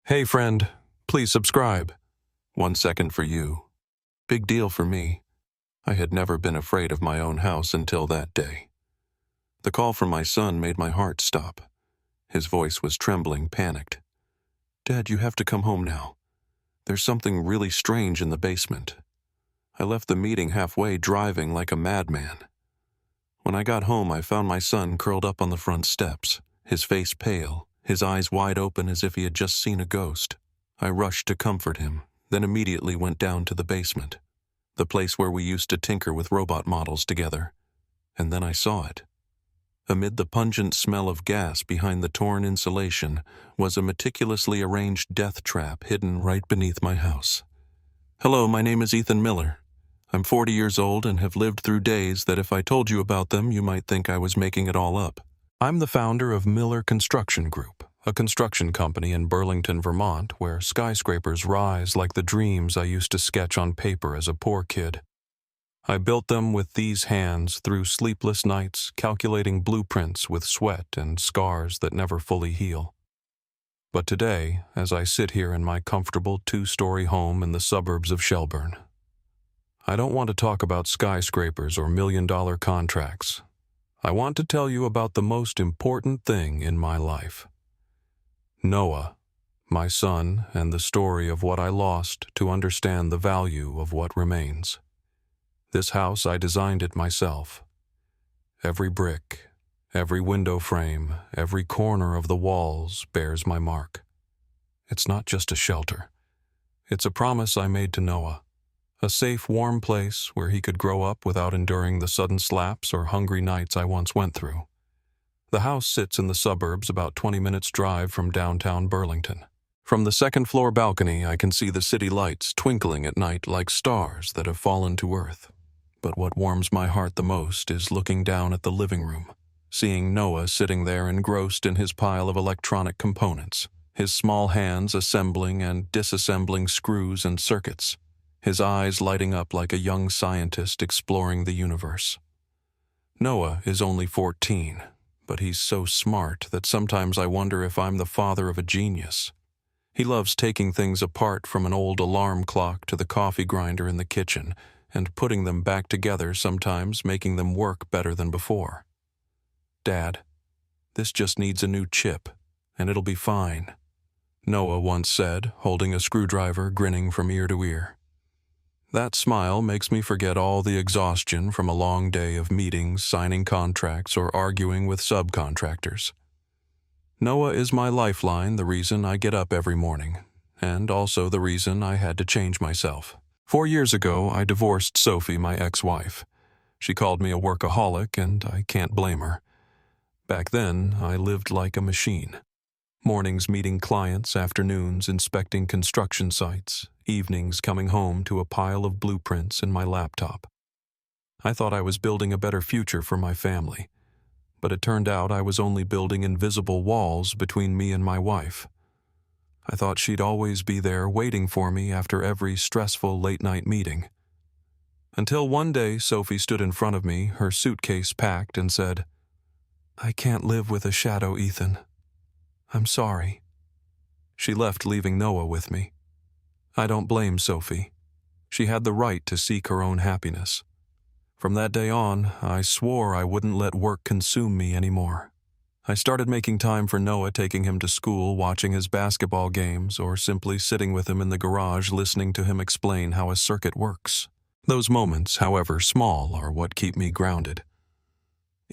Hey friend, please subscribe. 1 second for you. Big deal for me. I had never been afraid of my own house until that day. The call from my son made my heart stop. His voice was trembling, panicked. Dad, you have to come home now. There's something really strange in the basement. I left the meeting halfway, driving like a madman. When I got home, I found my son curled up on the front steps, his face pale, his eyes wide open as if he had just seen a ghost. I rushed to comfort him, then immediately went down to the basement, the place where we used to tinker with robot models together. And then I saw it. Amid the pungent smell of gas behind the torn insulation was a meticulously arranged death trap hidden right beneath my house. Hello, my name is Ethan Miller. I'm 40 years old and have lived through days that if I told you about them, you might think I was making it all up. I'm the founder of Miller Construction Group, a construction company in Burlington, Vermont, where skyscrapers rise like the dreams I used to sketch on paper as a poor kid. I built them with these hands through sleepless nights, calculating blueprints with sweat and scars that never fully heal. But today, as I sit here in my comfortable 2-story home in the suburbs of Shelburne, I don't want to talk about skyscrapers or million-dollar contracts. I want to tell you about the most important thing in my life. Noah, my son, and the story of what I lost to understand the value of what remains. This house, I designed it myself. Every brick, every window frame, every corner of the walls bears my mark. It's not just a shelter. It's a promise I made to Noah. A safe, warm place where he could grow up without enduring the sudden slaps or hungry nights I once went through. The house sits in the suburbs about 20 minutes' drive from downtown Burlington. From the second-floor balcony, I can see the city lights twinkling at night like stars that have fallen to earth. But what warms my heart the most is looking down at the living room, seeing Noah sitting there engrossed in his pile of electronic components, his small hands assembling and disassembling screws and circuits, his eyes lighting up like a young scientist exploring the universe. Noah is only 14, but he's so smart that sometimes I wonder if I'm the father of a genius. He loves taking things apart from an old alarm clock to the coffee grinder in the kitchen and putting them back together, sometimes making them work better than before. Dad, this just needs a new chip, and it'll be fine, Noah once said, holding a screwdriver, grinning from ear to ear. That smile makes me forget all the exhaustion from a long day of meetings, signing contracts, or arguing with subcontractors. Noah is my lifeline, the reason I get up every morning, and also the reason I had to change myself. 4 years ago, I divorced Sophie, my ex-wife. She called me a workaholic, and I can't blame her. Back then, I lived like a machine. Mornings meeting clients, afternoons inspecting construction sites, evenings coming home to a pile of blueprints in my laptop. I thought I was building a better future for my family, but it turned out I was only building invisible walls between me and my wife. I thought she'd always be there waiting for me after every stressful late-night meeting. Until one day Sophie stood in front of me, her suitcase packed, and said, "I can't live with a shadow, Ethan. I'm sorry." She left, leaving Noah with me. I don't blame Sophie. She had the right to seek her own happiness. From that day on, I swore I wouldn't let work consume me anymore. I started making time for Noah, taking him to school, watching his basketball games, or simply sitting with him in the garage listening to him explain how a circuit works. Those moments, however small, are what keep me grounded.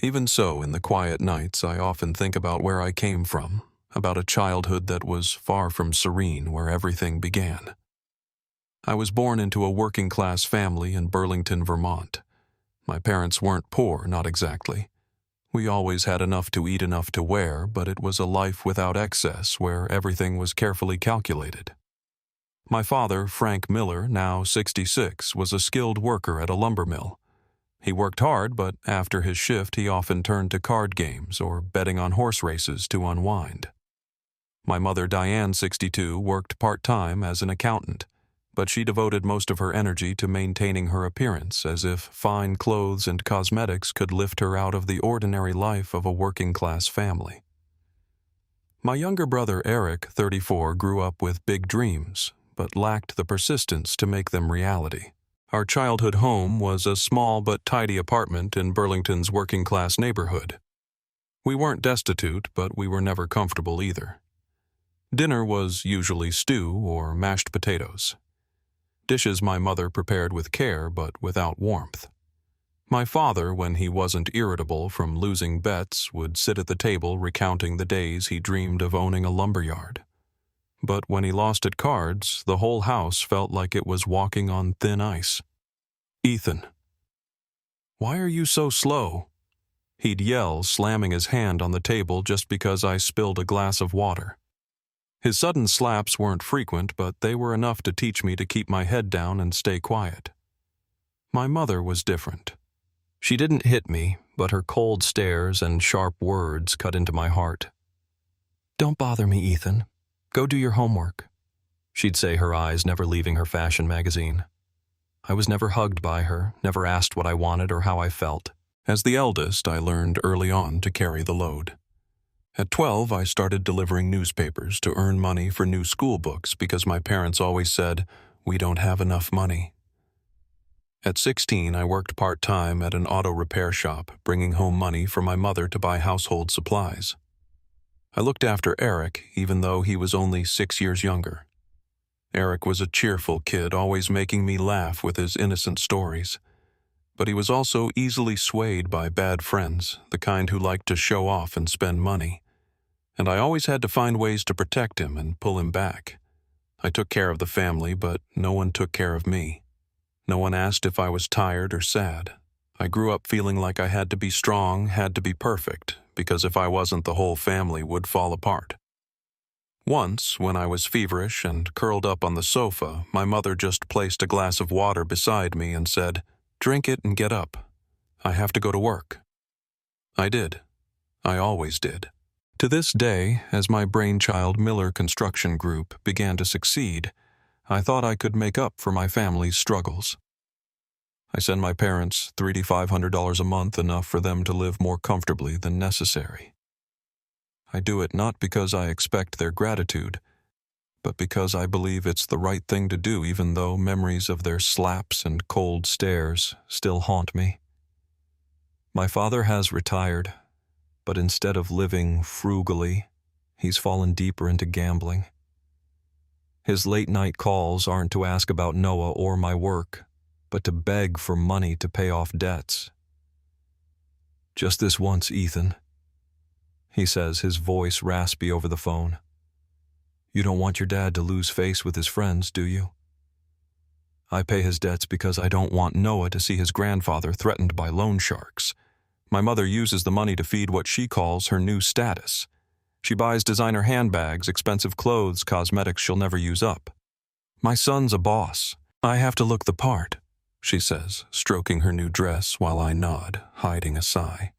Even so, in the quiet nights, I often think about where I came from, about a childhood that was far from serene where everything began. I was born into a working-class family in Burlington, Vermont. My parents weren't poor, not exactly. We always had enough to eat, enough to wear, but it was a life without excess where everything was carefully calculated. My father, Frank Miller, now 66, was a skilled worker at a lumber mill. He worked hard, but after his shift he often turned to card games or betting on horse races to unwind. My mother, Diane, 62, worked part-time as an accountant, but she devoted most of her energy to maintaining her appearance, as if fine clothes and cosmetics could lift her out of the ordinary life of a working-class family. My younger brother Eric, 34, grew up with big dreams, but lacked the persistence to make them reality. Our childhood home was a small but tidy apartment in Burlington's working-class neighborhood. We weren't destitute, but we were never comfortable either. Dinner was usually stew or mashed potatoes. Dishes my mother prepared with care but without warmth. My father, when he wasn't irritable from losing bets, would sit at the table recounting the days he dreamed of owning a lumberyard. But when he lost at cards, the whole house felt like it was walking on thin ice. "Ethan, why are you so slow?" He'd yell, slamming his hand on the table just because I spilled a glass of water. His sudden slaps weren't frequent, but they were enough to teach me to keep my head down and stay quiet. My mother was different. She didn't hit me, but her cold stares and sharp words cut into my heart. "Don't bother me, Ethan. Go do your homework," she'd say, her eyes never leaving her fashion magazine. I was never hugged by her, never asked what I wanted or how I felt. As the eldest, I learned early on to carry the load. At 12, I started delivering newspapers to earn money for new school books because my parents always said, "We don't have enough money." At 16, I worked part-time at an auto repair shop, bringing home money for my mother to buy household supplies. I looked after Eric, even though he was only 6 years younger. Eric was a cheerful kid, always making me laugh with his innocent stories. But he was also easily swayed by bad friends, the kind who liked to show off and spend money. And I always had to find ways to protect him and pull him back. I took care of the family, but no one took care of me. No one asked if I was tired or sad. I grew up feeling like I had to be strong, had to be perfect, because if I wasn't, the whole family would fall apart. Once, when I was feverish and curled up on the sofa, my mother just placed a glass of water beside me and said, "Drink it and get up. I have to go to work." I did. I always did. To this day, as my brainchild Miller Construction Group began to succeed, I thought I could make up for my family's struggles. I send my parents $3,500 a month, enough for them to live more comfortably than necessary. I do it not because I expect their gratitude, but because I believe it's the right thing to do, even though memories of their slaps and cold stares still haunt me. My father has retired, but instead of living frugally, he's fallen deeper into gambling. His late-night calls aren't to ask about Noah or my work, but to beg for money to pay off debts. "Just this once, Ethan," he says, his voice raspy over the phone. "You don't want your dad to lose face with his friends, do you? I pay his debts because I don't want Noah to see his grandfather threatened by loan sharks. My mother uses the money to feed what she calls her new status. She buys designer handbags, expensive clothes, cosmetics she'll never use up. My son's a boss. I have to look the part," she says, stroking her new dress while I nod, hiding a sigh.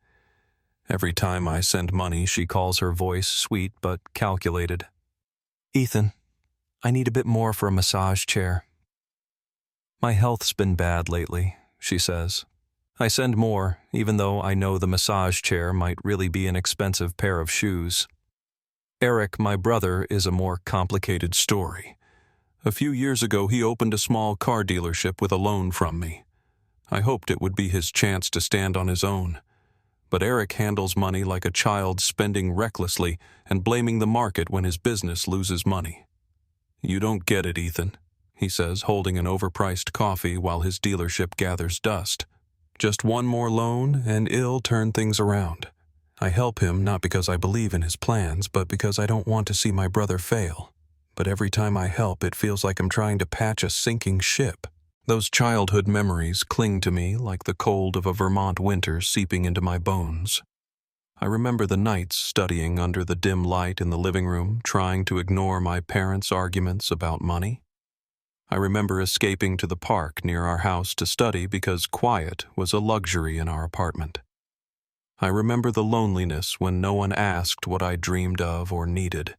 Every time I send money, she calls her voice sweet but calculated. "Ethan, I need a bit more for a massage chair." "My health's been bad lately," she says. I send more, even though I know the massage chair might really be an expensive pair of shoes. Eric, my brother, is a more complicated story. A few years ago, he opened a small car dealership with a loan from me. I hoped it would be his chance to stand on his own. But Eric handles money like a child, spending recklessly and blaming the market when his business loses money. "You don't get it, Ethan," he says, holding an overpriced coffee while his dealership gathers dust. "Just one more loan and it'll turn things around. I help him not because I believe in his plans, but because I don't want to see my brother fail. But every time I help, it feels like I'm trying to patch a sinking ship. Those childhood memories cling to me like the cold of a Vermont winter seeping into my bones. I remember the nights studying under the dim light in the living room, trying to ignore my parents' arguments about money. I remember escaping to the park near our house to study because quiet was a luxury in our apartment. I remember the loneliness when no one asked what I dreamed of or needed,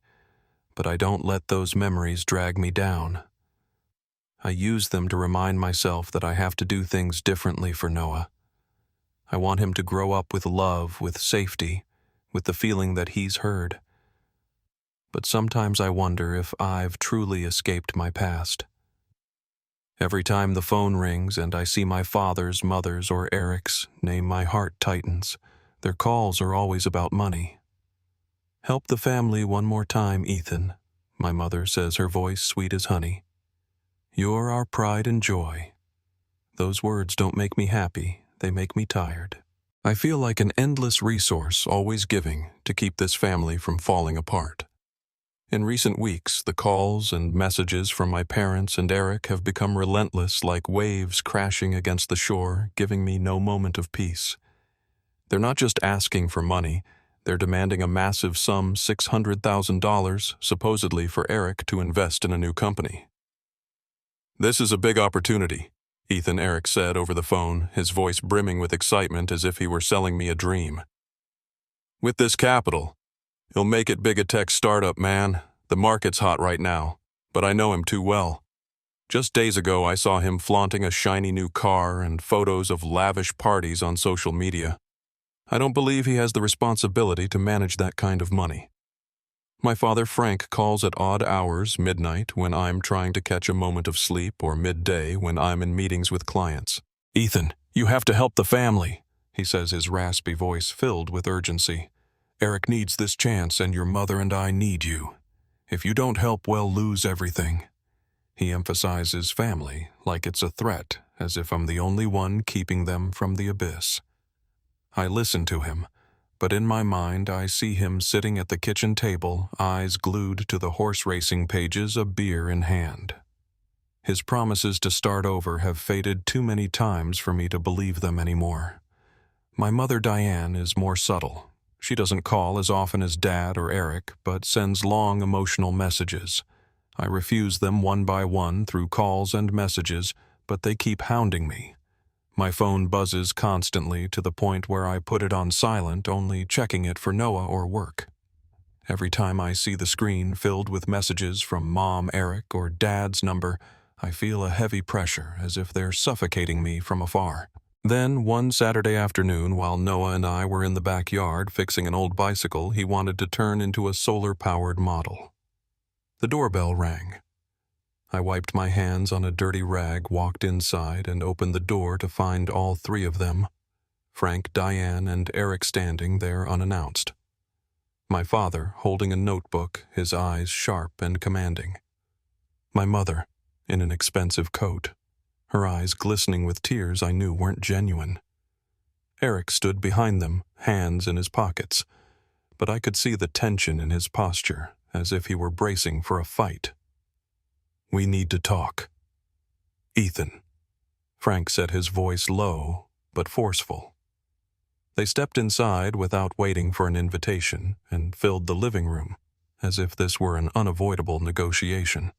but I don't let those memories drag me down. I use them to remind myself that I have to do things differently for Noah. I want him to grow up with love, with safety, with the feeling that he's heard. but sometimes I wonder if I've truly escaped my past. Every time the phone rings and I see my father's, mother's, or Eric's name, my heart tightens. Their calls are always about money. "Help the family one more time, Ethan," my mother says, her voice sweet as honey. "You're our pride and joy." Those words don't make me happy, they make me tired. I feel like an endless resource, always giving, to keep this family from falling apart. In recent weeks, the calls and messages from my parents and Eric have become relentless, like waves crashing against the shore, giving me no moment of peace. They're not just asking for money, they're demanding a massive sum, $600,000, supposedly for Eric to invest in a new company. "This is a big opportunity," Ethan Eric said over the phone, his voice brimming with excitement as if he were selling me a dream. "With this capital, he'll make it big a tech startup, man. The market's hot right now, but I know him too well. Just days ago, I saw him flaunting a shiny new car and photos of lavish parties on social media. I don't believe he has the responsibility to manage that kind of money. My father Frank calls at odd hours, midnight, when I'm trying to catch a moment of sleep, or midday when I'm in meetings with clients. "Ethan, you have to help the family," he says, his raspy voice filled with urgency. "Eric needs this chance, and your mother and I need you. If you don't help, we'll lose everything." He emphasizes family like it's a threat, as if I'm the only one keeping them from the abyss. I listen to him, but in my mind I see him sitting at the kitchen table, eyes glued to the horse racing pages, a beer in hand. His promises to start over have faded too many times for me to believe them anymore. My mother Diane is more subtle. She doesn't call as often as Dad or Eric, but sends long emotional messages. I refuse them one by one through calls and messages, but they keep hounding me. My phone buzzes constantly to the point where I put it on silent, only checking it for Noah or work. Every time I see the screen filled with messages from Mom, Eric, or Dad's number, I feel a heavy pressure, as if they're suffocating me from afar. Then, one Saturday afternoon, while Noah and I were in the backyard fixing an old bicycle he wanted to turn into a solar-powered model. The doorbell rang. I wiped my hands on a dirty rag, walked inside, and opened the door to find all three of them, Frank, Diane, and Eric, standing there unannounced. My father, holding a notebook, his eyes sharp and commanding. My mother, in an expensive coat, her eyes glistening with tears I knew weren't genuine. Eric stood behind them, hands in his pockets, but I could see the tension in his posture, as if he were bracing for a fight. "We need to talk. Ethan," Frank said, his voice low but forceful. They stepped inside without waiting for an invitation and filled the living room, as if this were an unavoidable negotiation.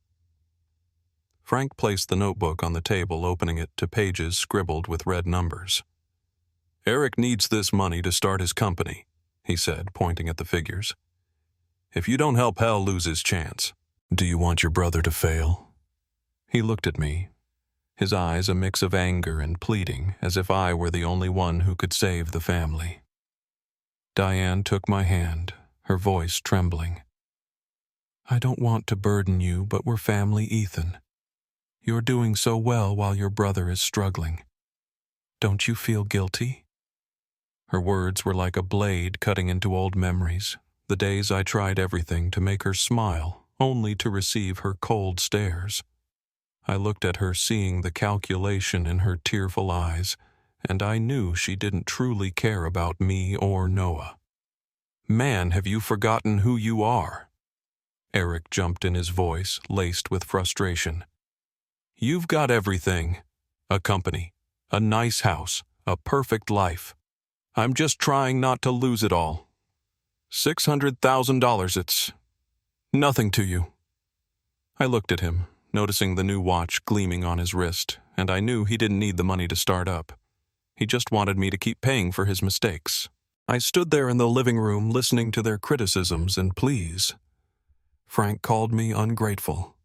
Frank placed the notebook on the table, opening it to pages scribbled with red numbers. "Eric needs this money to start his company," he said, pointing at the figures. "If you don't help, he'll lose his chance. Do you want your brother to fail?" He looked at me, his eyes a mix of anger and pleading, as if I were the only one who could save the family. Diane took my hand, her voice trembling. "I don't want to burden you, but we're family, Ethan. You're doing so well while your brother is struggling. Don't you feel guilty?" Her words were like a blade cutting into old memories, the days I tried everything to make her smile, only to receive her cold stares. I looked at her, seeing the calculation in her tearful eyes, and I knew she didn't truly care about me or Noah. "Man, have you forgotten who you are?" Eric jumped in, his voice laced with frustration. "You've got everything. A company, a nice house, a perfect life. I'm just trying not to lose it all. $600,000, it's nothing to you." I looked at him, noticing the new watch gleaming on his wrist, and I knew he didn't need the money to start up. He just wanted me to keep paying for his mistakes. I stood there in the living room listening to their criticisms and pleas. Frank called me ungrateful.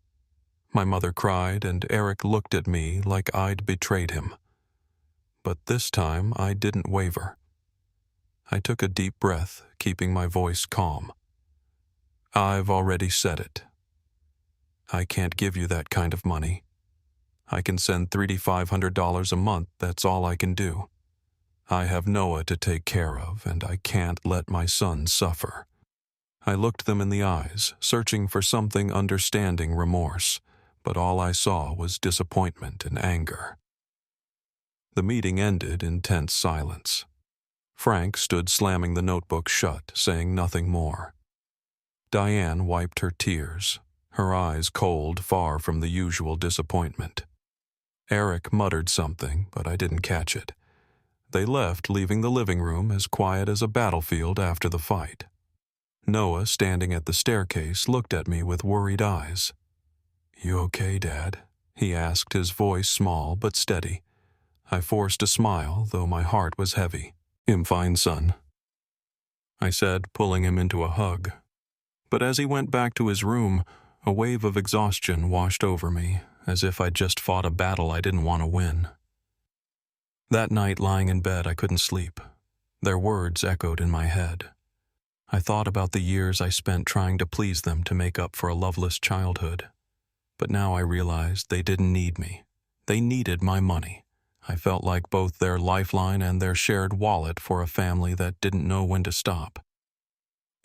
My mother cried, and Eric looked at me like I'd betrayed him. But this time I didn't waver. I took a deep breath, keeping my voice calm. I've already said it. I can't give you that kind of money. I can send $3,500 a month, that's all I can do. I have Noah to take care of, and I can't let my son suffer. I looked them in the eyes, searching for something understanding remorse, but all I saw was disappointment and anger. The meeting ended in tense silence. Frank stood slamming the notebook shut, saying nothing more. Diane wiped her tears, her eyes cold, far from the usual disappointment. Eric muttered something, but I didn't catch it. They left, leaving the living room as quiet as a battlefield after the fight. Noah, standing at the staircase, looked at me with worried eyes. "You okay, Dad?" he asked, his voice small but steady. I forced a smile, though my heart was heavy. "I'm fine, son," I said, pulling him into a hug. But as he went back to his room, a wave of exhaustion washed over me, as if I'd just fought a battle I didn't want to win. That night, lying in bed, I couldn't sleep. Their words echoed in my head. I thought about the years I spent trying to please them to make up for a loveless childhood. But now I realized they didn't need me. They needed my money. I felt like both their lifeline and their shared wallet for a family that didn't know when to stop.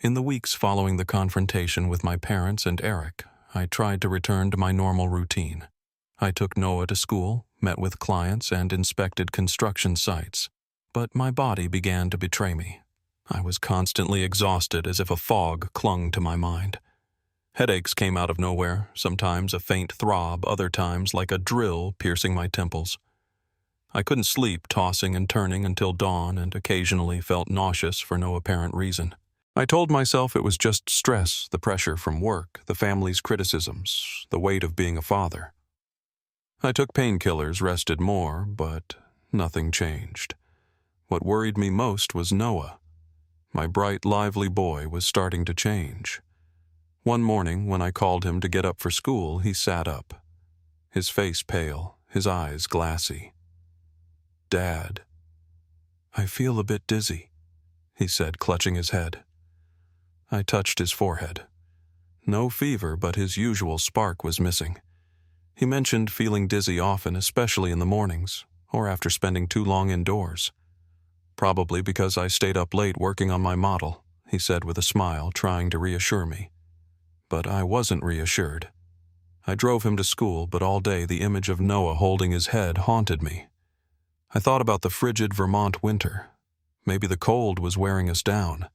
In the weeks following the confrontation with my parents and Eric, I tried to return to my normal routine. I took Noah to school, met with clients, and inspected construction sites. But my body began to betray me. I was constantly exhausted, as if a fog clung to my mind. Headaches came out of nowhere, sometimes a faint throb, other times like a drill piercing my temples. I couldn't sleep, tossing and turning until dawn, and occasionally felt nauseous for no apparent reason. I told myself it was just stress, the pressure from work, the family's criticisms, the weight of being a father. I took painkillers, rested more, but nothing changed. What worried me most was Noah. My bright, lively boy was starting to change. One morning, when I called him to get up for school, he sat up. His face pale, his eyes glassy. "Dad, I feel a bit dizzy," he said, clutching his head. I touched his forehead. No fever, but his usual spark was missing. He mentioned feeling dizzy often, especially in the mornings, or after spending too long indoors. "Probably because I stayed up late working on my model," he said with a smile, trying to reassure me. But I wasn't reassured. I drove him to school, but all day the image of Noah holding his head haunted me. I thought about the frigid Vermont winter. Maybe the cold was wearing us down.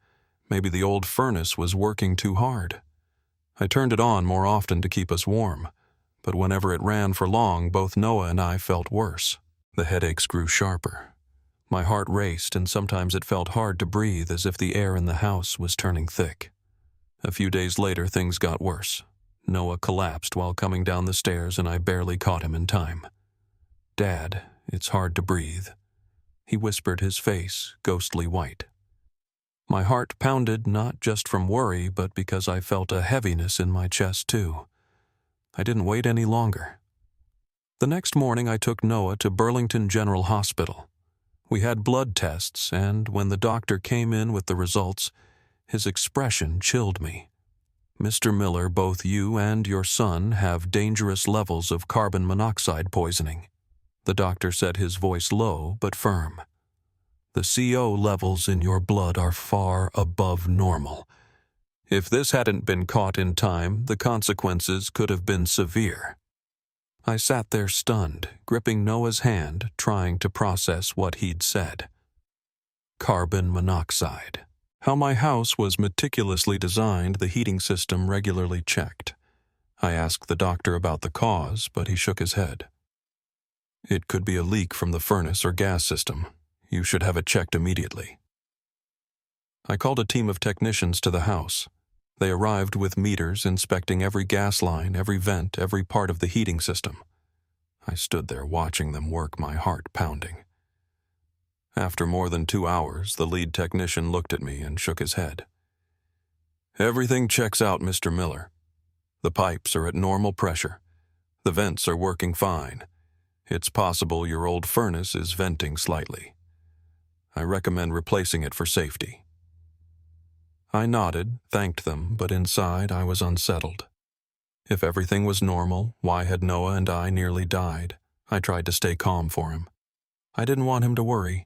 Maybe the old furnace was working too hard. I turned it on more often to keep us warm, but whenever it ran for long, both Noah and I felt worse. The headaches grew sharper. My heart raced, and sometimes it felt hard to breathe, as if the air in the house was turning thick. A few days later, things got worse. Noah collapsed while coming down the stairs, and I barely caught him in time. "Dad, it's hard to breathe," he whispered, his face ghostly white. My heart pounded not just from worry, but because I felt a heaviness in my chest too. I didn't wait any longer. The next morning I took Noah to Burlington General Hospital. We had blood tests, and when the doctor came in with the results, his expression chilled me. "Mr. Miller, both you and your son have dangerous levels of carbon monoxide poisoning." The doctor said, his voice low but firm. "The CO levels in your blood are far above normal. If this hadn't been caught in time, the consequences could have been severe." I sat there stunned, gripping Noah's hand, trying to process what he'd said. Carbon monoxide. How my house was meticulously designed, the heating system regularly checked. I asked the doctor about the cause, but he shook his head. "It could be a leak from the furnace or gas system. You should have it checked immediately." I called a team of technicians to the house. They arrived with meters, inspecting every gas line, every vent, every part of the heating system. I stood there watching them work, my heart pounding. After more than 2 hours, the lead technician looked at me and shook his head. "Everything checks out, Mr. Miller. The pipes are at normal pressure. The vents are working fine. It's possible your old furnace is venting slightly. I recommend replacing it for safety." I nodded, thanked them, but inside I was unsettled. If everything was normal, why had Noah and I nearly died? I tried to stay calm for him. I didn't want him to worry,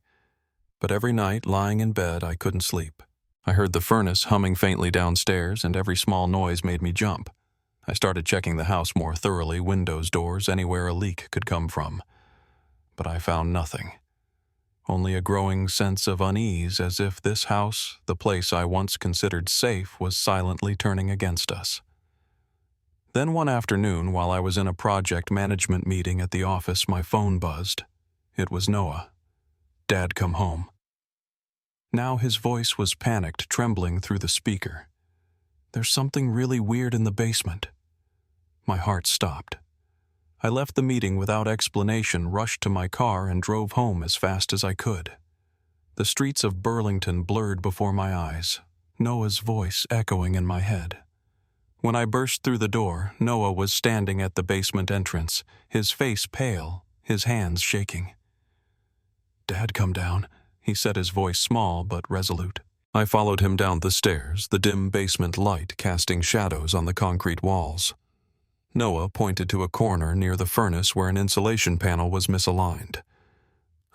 but every night, lying in bed, I couldn't sleep. I heard the furnace humming faintly downstairs, and every small noise made me jump. I started checking the house more thoroughly, windows, doors, anywhere a leak could come from. But I found nothing. Only a growing sense of unease, as if this house, the place I once considered safe, was silently turning against us. Then one afternoon, while I was in a project management meeting at the office, my phone buzzed. It was Noah. Dad come home. Now his voice was panicked, trembling through the speaker. There's something really weird in the basement. My heart stopped. I left the meeting without explanation, rushed to my car, and drove home as fast as I could. The streets of Burlington blurred before my eyes, Noah's voice echoing in my head. When I burst through the door, Noah was standing at the basement entrance, his face pale, his hands shaking. "Dad, come down," he said, his voice small but resolute. I followed him down the stairs, the dim basement light casting shadows on the concrete walls. Noah pointed to a corner near the furnace where an insulation panel was misaligned.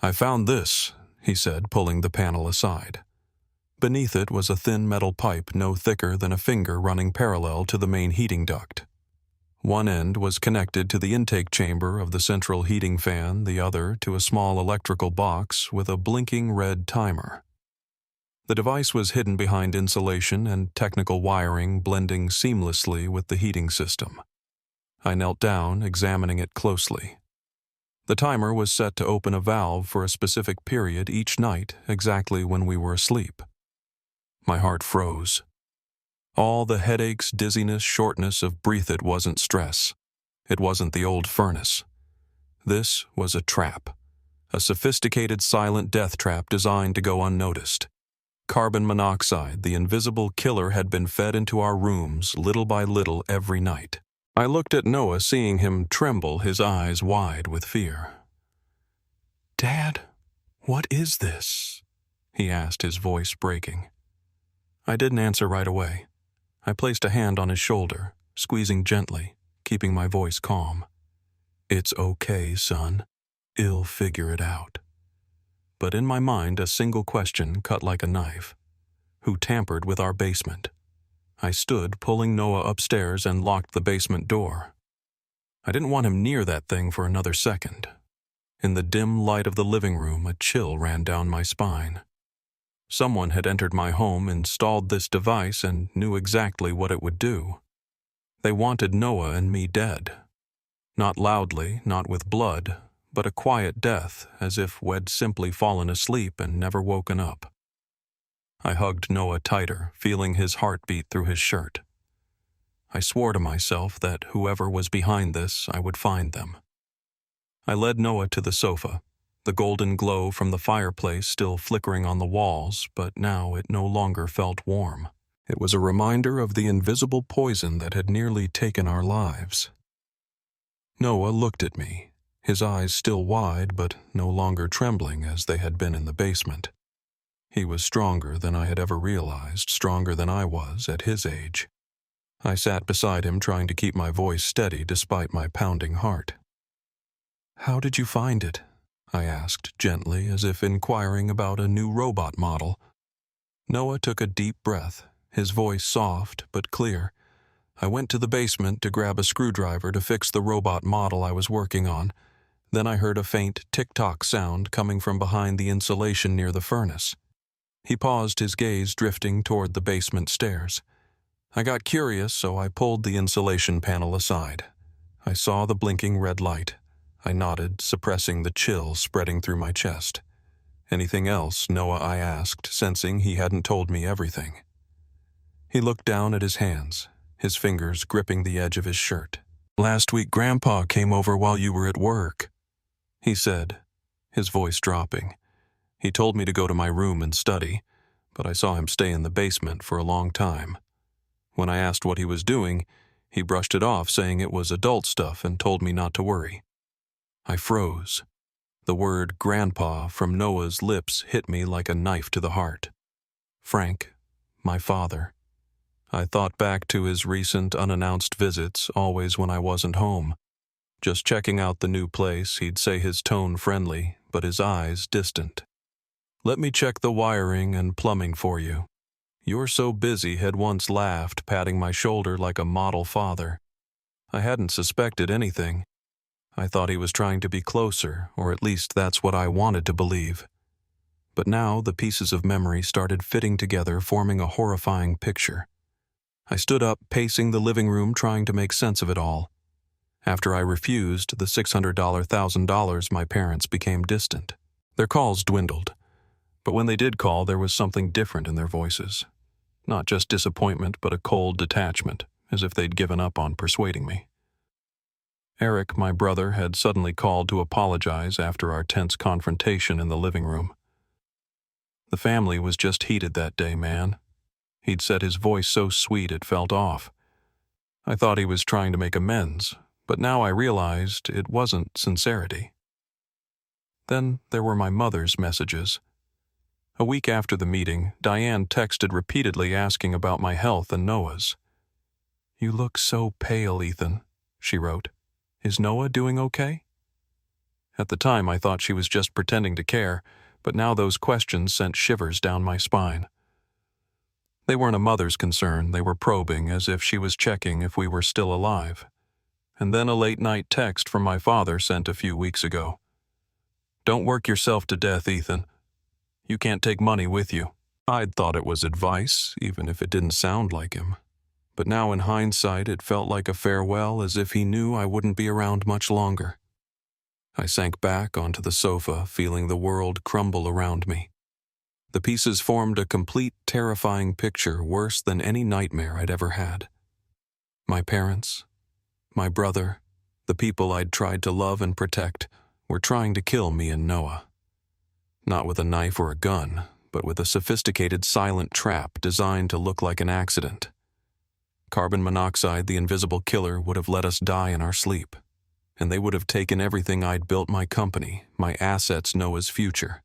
"I found this," he said, pulling the panel aside. Beneath it was a thin metal pipe no thicker than a finger running parallel to the main heating duct. One end was connected to the intake chamber of the central heating fan, the other to a small electrical box with a blinking red timer. The device was hidden behind insulation and technical wiring blending seamlessly with the heating system. I knelt down, examining it closely. The timer was set to open a valve for a specific period each night, exactly when we were asleep. My heart froze. All the headaches, dizziness, shortness of breath, it wasn't stress. It wasn't the old furnace. This was a trap. A sophisticated silent death trap designed to go unnoticed. Carbon monoxide, the invisible killer, had been fed into our rooms little by little every night. I looked at Noah, seeing him tremble, his eyes wide with fear. "Dad, what is this?" he asked, his voice breaking. I didn't answer right away. I placed a hand on his shoulder, squeezing gently, keeping my voice calm. "It's okay, son. I'll figure it out." But in my mind, a single question cut like a knife. Who tampered with our basement? I stood, pulling Noah upstairs, and locked the basement door. I didn't want him near that thing for another second. In the dim light of the living room, a chill ran down my spine. Someone had entered my home, installed this device, and knew exactly what it would do. They wanted Noah and me dead. Not loudly, not with blood, but a quiet death, as if we'd simply fallen asleep and never woken up. I hugged Noah tighter, feeling his heart beat through his shirt. I swore to myself that whoever was behind this, I would find them. I led Noah to the sofa, the golden glow from the fireplace still flickering on the walls, but now it no longer felt warm. It was a reminder of the invisible poison that had nearly taken our lives. Noah looked at me, his eyes still wide but no longer trembling as they had been in the basement. He was stronger than I had ever realized, stronger than I was at his age. I sat beside him, trying to keep my voice steady despite my pounding heart. "How did you find it?" I asked gently, as if inquiring about a new robot model. Noah took a deep breath, his voice soft but clear. I went to the basement to grab a screwdriver to fix the robot model I was working on. Then I heard a faint tick-tock sound coming from behind the insulation near the furnace. He paused, his gaze drifting toward the basement stairs. I got curious, so I pulled the insulation panel aside. I saw the blinking red light. I nodded, suppressing the chill spreading through my chest. "Anything else, Noah?" I asked, sensing he hadn't told me everything. He looked down at his hands, his fingers gripping the edge of his shirt. "Last week Grandpa came over while you were at work," he said, his voice dropping. He told me to go to my room and study, but I saw him stay in the basement for a long time. When I asked what he was doing, he brushed it off, saying it was adult stuff, and told me not to worry. I froze. The word "grandpa" from Noah's lips hit me like a knife to the heart. Frank, my father. I thought back to his recent unannounced visits, always when I wasn't home. Just checking out the new place, he'd say his tone friendly, but his eyes distant. "Let me check the wiring and plumbing for you." "You're so busy," had once laughed, patting my shoulder like a model father. I hadn't suspected anything. I thought he was trying to be closer, or at least that's what I wanted to believe. But now the pieces of memory started fitting together, forming a horrifying picture. I stood up, pacing the living room, trying to make sense of it all. After I refused the $600,000, my parents became distant. Their calls dwindled. But when they did call, there was something different in their voices. Not just disappointment, but a cold detachment, as if they'd given up on persuading me. Eric, my brother, had suddenly called to apologize after our tense confrontation in the living room. The family was just heated that day, man. He'd said his voice so sweet it felt off. I thought he was trying to make amends, but now I realized it wasn't sincerity. Then there were my mother's messages. A week after the meeting, Diane texted repeatedly asking about my health and Noah's. "You look so pale, Ethan," she wrote. "Is Noah doing okay?" At the time, I thought she was just pretending to care, but now those questions sent shivers down my spine. They weren't a mother's concern, they were probing, as if she was checking if we were still alive. And then a late-night text from my father sent a few weeks ago. "Don't work yourself to death, Ethan. You can't take money with you." I'd thought it was advice, even if it didn't sound like him. But now in hindsight, it felt like a farewell, as if he knew I wouldn't be around much longer. I sank back onto the sofa, feeling the world crumble around me. The pieces formed a complete, terrifying picture, worse than any nightmare I'd ever had. My parents, my brother, the people I'd tried to love and protect, were trying to kill me and Noah. Not with a knife or a gun, but with a sophisticated silent trap designed to look like an accident. Carbon monoxide, the invisible killer, would have let us die in our sleep. And they would have taken everything I'd built, my company, my assets, Noah's future.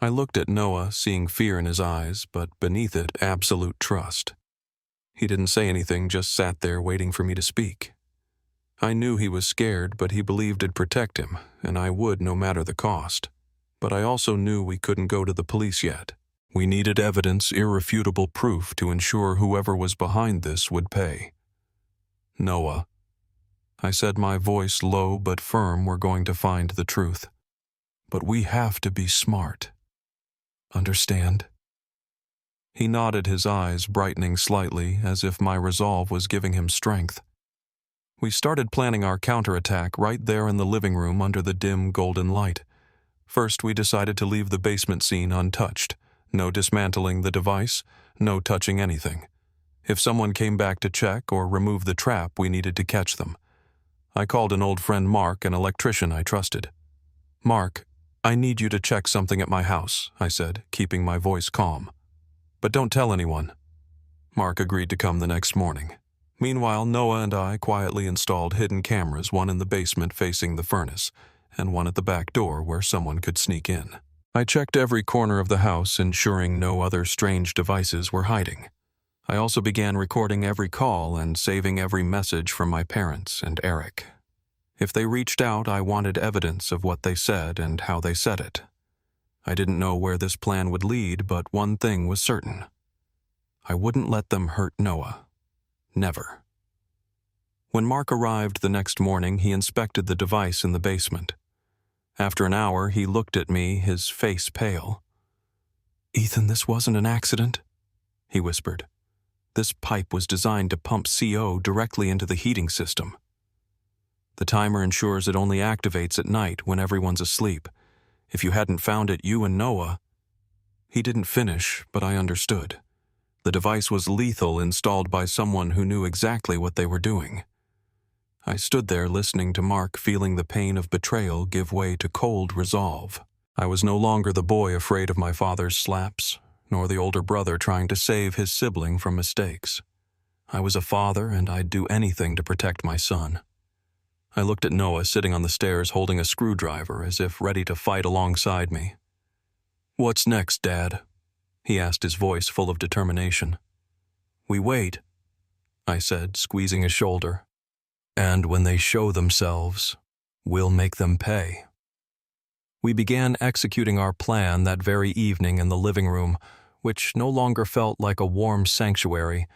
I looked at Noah, seeing fear in his eyes, but beneath it, absolute trust. He didn't say anything, just sat there waiting for me to speak. I knew he was scared, but he believed it'd protect him, and I would no matter the cost. But I also knew we couldn't go to the police yet. We needed evidence, irrefutable proof, to ensure whoever was behind this would pay. "Noah," I said, my voice low but firm, "we're going to find the truth. But we have to be smart. Understand?" He nodded, his eyes brightening slightly, as if my resolve was giving him strength. We started planning our counterattack right there in the living room under the dim golden light. First, we decided to leave the basement scene untouched. No dismantling the device, no touching anything. If someone came back to check or remove the trap, we needed to catch them. I called an old friend, Mark, an electrician I trusted. "Mark, I need you to check something at my house," I said, keeping my voice calm. "But don't tell anyone." Mark agreed to come the next morning. Meanwhile, Noah and I quietly installed hidden cameras, one in the basement facing the furnace, and one at the back door where someone could sneak in. I checked every corner of the house, ensuring no other strange devices were hiding. I also began recording every call and saving every message from my parents and Eric. If they reached out, I wanted evidence of what they said and how they said it. I didn't know where this plan would lead, but one thing was certain. I wouldn't let them hurt Noah. Never. When Mark arrived the next morning, he inspected the device in the basement. After an hour, he looked at me, his face pale. "Ethan, this wasn't an accident," he whispered. "This pipe was designed to pump CO directly into the heating system. The timer ensures it only activates at night when everyone's asleep. If you hadn't found it, you and Noah—" He didn't finish, but I understood. The device was lethal, installed by someone who knew exactly what they were doing. I stood there listening to Mark, feeling the pain of betrayal give way to cold resolve. I was no longer the boy afraid of my father's slaps, nor the older brother trying to save his sibling from mistakes. I was a father, and I'd do anything to protect my son. I looked at Noah sitting on the stairs holding a screwdriver as if ready to fight alongside me. "What's next, Dad?" he asked, his voice full of determination. "We wait," I said, squeezing his shoulder. "And when they show themselves, we'll make them pay." We began executing our plan that very evening in the living room, which no longer felt like a warm sanctuary,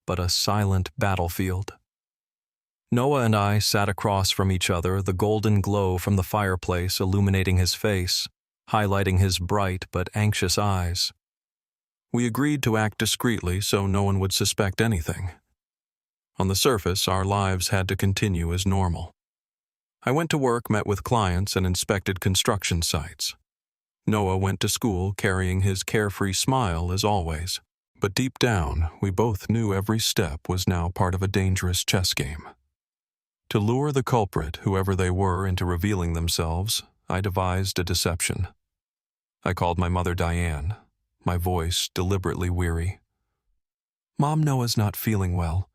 but a silent battlefield. Noah and I sat across from each other, the golden glow from the fireplace illuminating his face, highlighting his bright but anxious eyes. We agreed to act discreetly so no one would suspect anything. On the surface, our lives had to continue as normal. I went to work, met with clients, and inspected construction sites. Noah went to school carrying his carefree smile as always, but deep down, we both knew every step was now part of a dangerous chess game. To lure the culprit, whoever they were, into revealing themselves, I devised a deception. I called my mother Diane, my voice deliberately weary. "Mom, Noah's not feeling well.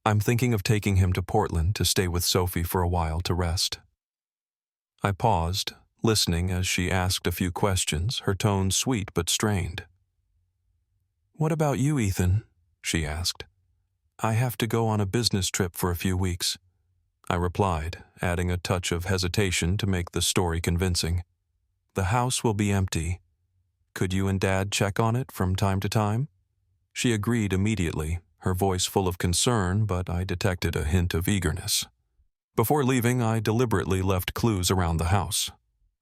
I'm thinking of taking him to Portland to stay with Sophie for a while to rest." I paused, listening as she asked a few questions, her tone sweet but strained. "What about you, Ethan?" she asked. "I have to go on a business trip for a few weeks," I replied, adding a touch of hesitation to make the story convincing. "The house will be empty. Could you and Dad check on it from time to time?" She agreed immediately, her voice full of concern, but I detected a hint of eagerness. Before leaving, I deliberately left clues around the house.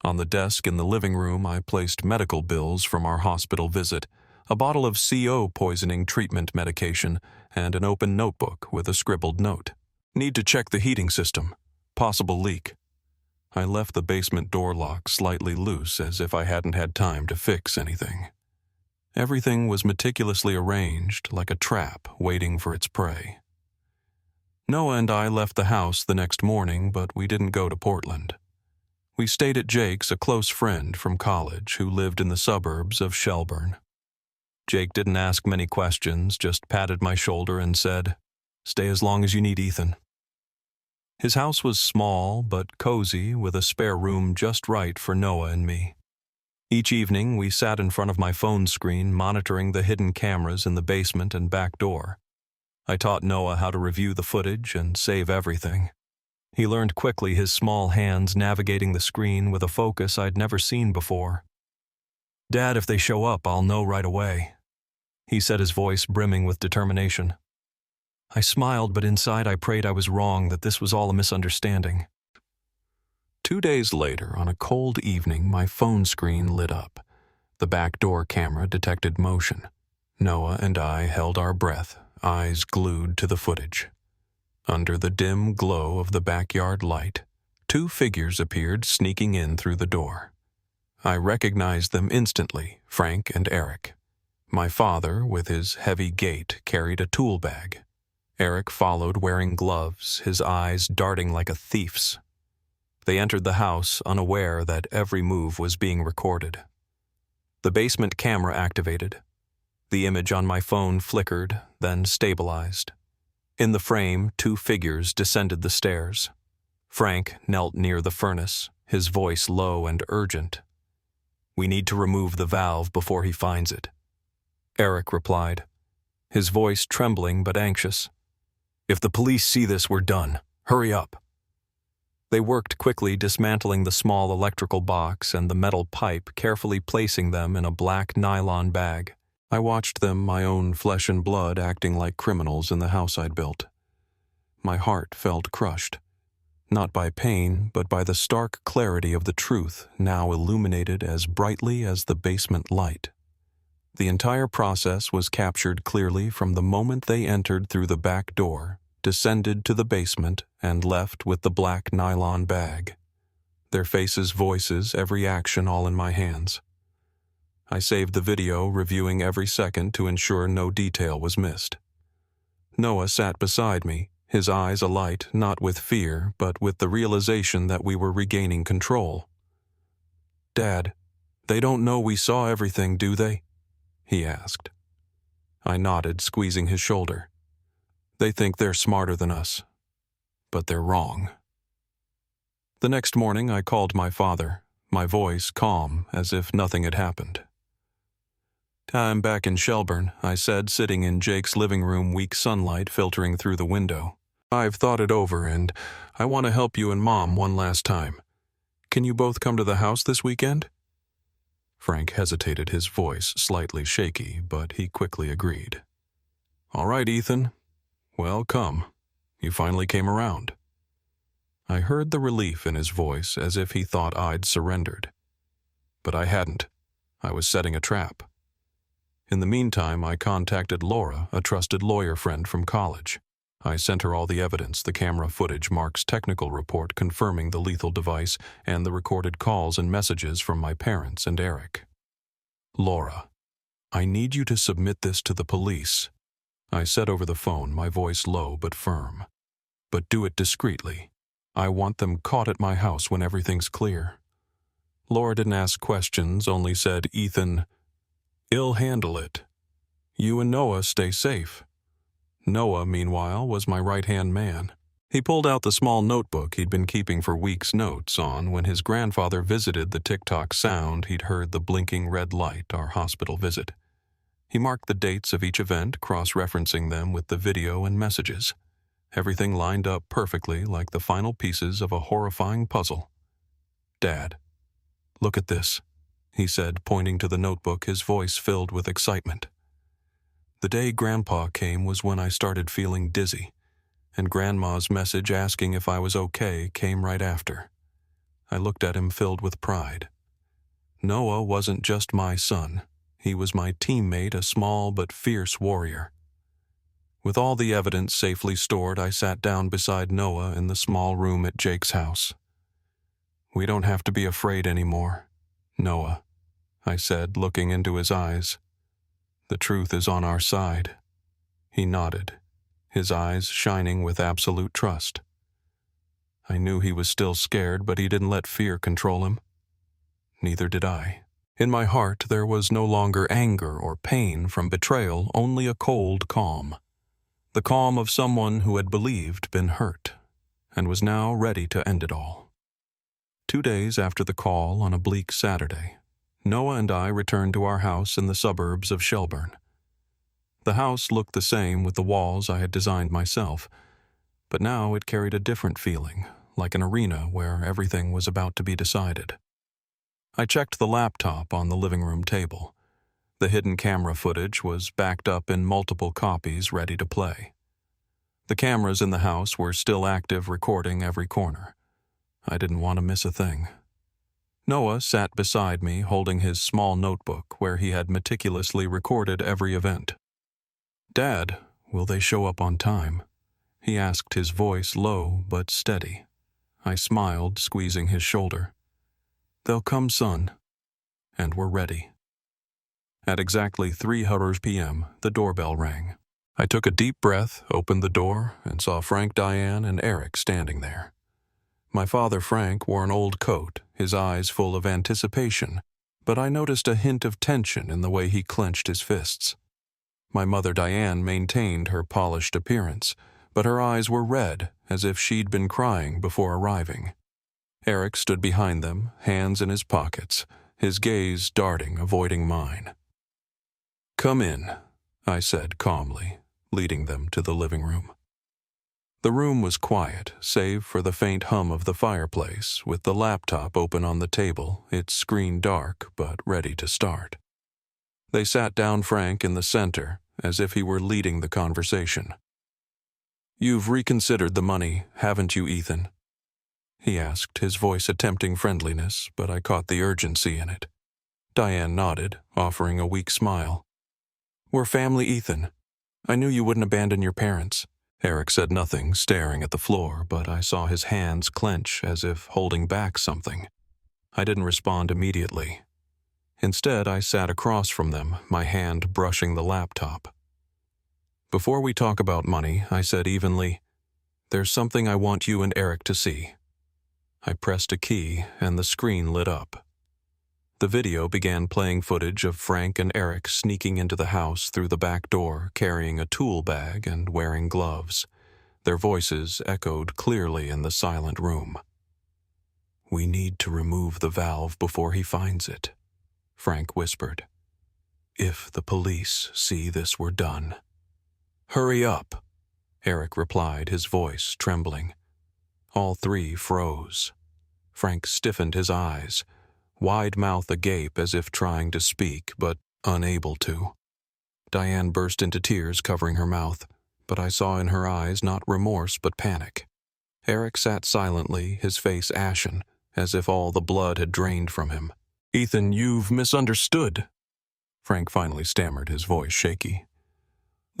On the desk in the living room, I placed medical bills from our hospital visit, a bottle of CO poisoning treatment medication, and an open notebook with a scribbled note. "Need to check the heating system. Possible leak." I left the basement door lock slightly loose as if I hadn't had time to fix anything. Everything was meticulously arranged, like a trap waiting for its prey. Noah and I left the house the next morning, but we didn't go to Portland. We stayed at Jake's, a close friend from college who lived in the suburbs of Shelburne. Jake didn't ask many questions, just patted my shoulder and said, "Stay as long as you need, Ethan." His house was small but cozy, with a spare room just right for Noah and me. Each evening, we sat in front of my phone screen monitoring the hidden cameras in the basement and back door. I taught Noah how to review the footage and save everything. He learned quickly, his small hands navigating the screen with a focus I'd never seen before. "Dad, if they show up, I'll know right away," he said, his voice brimming with determination. I smiled, but inside I prayed I was wrong, that this was all a misunderstanding. 2 days later, on a cold evening, my phone screen lit up. The back door camera detected motion. Noah and I held our breath, eyes glued to the footage. Under the dim glow of the backyard light, 2 figures appeared sneaking in through the door. I recognized them instantly, Frank and Eric. My father, with his heavy gait, carried a tool bag. Eric followed wearing gloves, his eyes darting like a thief's. They entered the house, unaware that every move was being recorded. The basement camera activated. The image on my phone flickered, then stabilized. In the frame, 2 figures descended the stairs. Frank knelt near the furnace, his voice low and urgent. "We need to remove the valve before he finds it," Eric replied, his voice trembling but anxious. "If the police see this, we're done. Hurry up." They worked quickly, dismantling the small electrical box and the metal pipe, carefully placing them in a black nylon bag. I watched them, my own flesh and blood, acting like criminals in the house I'd built. My heart felt crushed, not by pain, but by the stark clarity of the truth, now illuminated as brightly as the basement light. The entire process was captured clearly from the moment they entered through the back door, descended to the basement, and left with the black nylon bag. Their faces, voices, every action all in my hands. I saved the video, reviewing every second to ensure no detail was missed. Noah sat beside me, his eyes alight not with fear, but with the realization that we were regaining control. "Dad, they don't know we saw everything, do they?" he asked. I nodded, squeezing his shoulder. "They think they're smarter than us, but they're wrong." The next morning I called my father, my voice calm as if nothing had happened. I'm back in Shelburne, I said, sitting in Jake's living room, weak sunlight filtering through the window. I've thought it over, and I want to help you and Mom one last time. Can you both come to the house this weekend? Frank hesitated, his voice slightly shaky, but he quickly agreed. All right, Ethan. Well, come. You finally came around. I heard the relief in his voice, as if he thought I'd surrendered. But I hadn't. I was setting a trap. In the meantime, I contacted Laura, a trusted lawyer friend from college. I sent her all the evidence, the camera footage, Mark's technical report confirming the lethal device, and the recorded calls and messages from my parents and Eric. Laura, I need you to submit this to the police. I said over the phone, my voice low but firm. But do it discreetly. I want them caught at my house when everything's clear. Laura didn't ask questions, only said, Ethan, I'll handle it. You and Noah stay safe. Noah, meanwhile, was my right-hand man. He pulled out the small notebook he'd been keeping for weeks notes on when his grandfather visited the tick-tock sound he'd heard the blinking red light our hospital visit. He marked the dates of each event, cross-referencing them with the video and messages. Everything lined up perfectly like the final pieces of a horrifying puzzle. Dad, look at this, he said, pointing to the notebook, his voice filled with excitement. The day Grandpa came was when I started feeling dizzy, and Grandma's message asking if I was okay came right after. I looked at him filled with pride. Noah wasn't just my son. He was my teammate, a small but fierce warrior. With all the evidence safely stored, I sat down beside Noah in the small room at Jake's house. We don't have to be afraid anymore, Noah, I said, looking into his eyes. The truth is on our side. He nodded, his eyes shining with absolute trust. I knew he was still scared, but he didn't let fear control him. Neither did I. In my heart, there was no longer anger or pain from betrayal, only a cold calm. The calm of someone who had believed been hurt, and was now ready to end it all. 2 days after the call on a bleak Saturday, Noah and I returned to our house in the suburbs of Shelburne. The house looked the same with the walls I had designed myself, but now it carried a different feeling, like an arena where everything was about to be decided. I checked the laptop on the living room table. The hidden camera footage was backed up in multiple copies ready to play. The cameras in the house were still active, recording every corner. I didn't want to miss a thing. Noah sat beside me, holding his small notebook where he had meticulously recorded every event. Dad, will they show up on time? He asked, his voice low but steady. I smiled, squeezing his shoulder. They'll come, son. And we're ready. At exactly 3:00 p.m., the doorbell rang. I took a deep breath, opened the door, and saw Frank, Diane, and Eric standing there. My father, Frank, wore an old coat, his eyes full of anticipation, but I noticed a hint of tension in the way he clenched his fists. My mother, Diane, maintained her polished appearance, but her eyes were red, as if she'd been crying before arriving. Eric stood behind them, hands in his pockets, his gaze darting, avoiding mine. Come in, I said calmly, leading them to the living room. The room was quiet, save for the faint hum of the fireplace, with the laptop open on the table, its screen dark but ready to start. They sat down Frank in the center, as if he were leading the conversation. You've reconsidered the money, haven't you, Ethan? He asked, his voice attempting friendliness, but I caught the urgency in it. Diane nodded, offering a weak smile. We're family, Ethan. I knew you wouldn't abandon your parents. Eric said nothing, staring at the floor, but I saw his hands clench as if holding back something. I didn't respond immediately. Instead, I sat across from them, my hand brushing the laptop. Before we talk about money, I said evenly, there's something I want you and Eric to see. I pressed a key, and the screen lit up. The video began playing footage of Frank and Eric sneaking into the house through the back door, carrying a tool bag and wearing gloves. Their voices echoed clearly in the silent room. We need to remove the valve before he finds it, Frank whispered. if the police see this were done. Hurry up, Eric replied, his voice trembling. All three froze. Frank stiffened his eyes, wide mouth agape as if trying to speak, but unable to. Diane burst into tears, covering her mouth, but I saw in her eyes not remorse but panic. Eric sat silently, his face ashen, as if all the blood had drained from him. Ethan, you've misunderstood, Frank finally stammered, his voice shaky.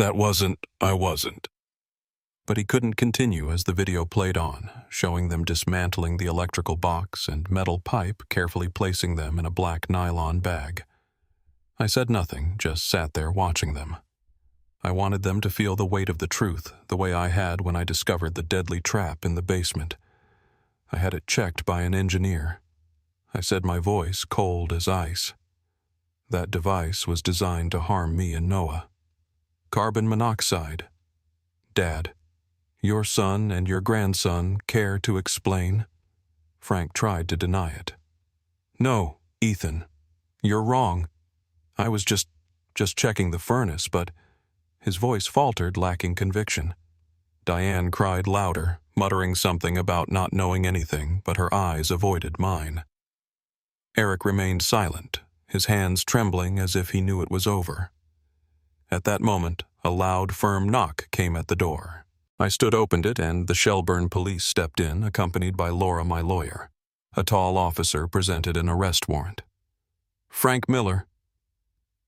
I wasn't. But he couldn't continue as the video played on, showing them dismantling the electrical box and metal pipe, carefully placing them in a black nylon bag. I said nothing, just sat there watching them. I wanted them to feel the weight of the truth, the way I had when I discovered the deadly trap in the basement. I had it checked by an engineer. I said, my voice cold as ice. That device was designed to harm me and Noah. Carbon monoxide. Dad, your son and your grandson care to explain? Frank tried to deny it. No, Ethan, you're wrong. I was just checking the furnace, but his voice faltered, lacking conviction. Diane cried louder, muttering something about not knowing anything, but her eyes avoided mine. Eric remained silent, his hands trembling as if he knew it was over. At that moment, a loud, firm knock came at the door. I opened it, and the Shelburne police stepped in, accompanied by Laura, my lawyer. A tall officer presented an arrest warrant. Frank Miller.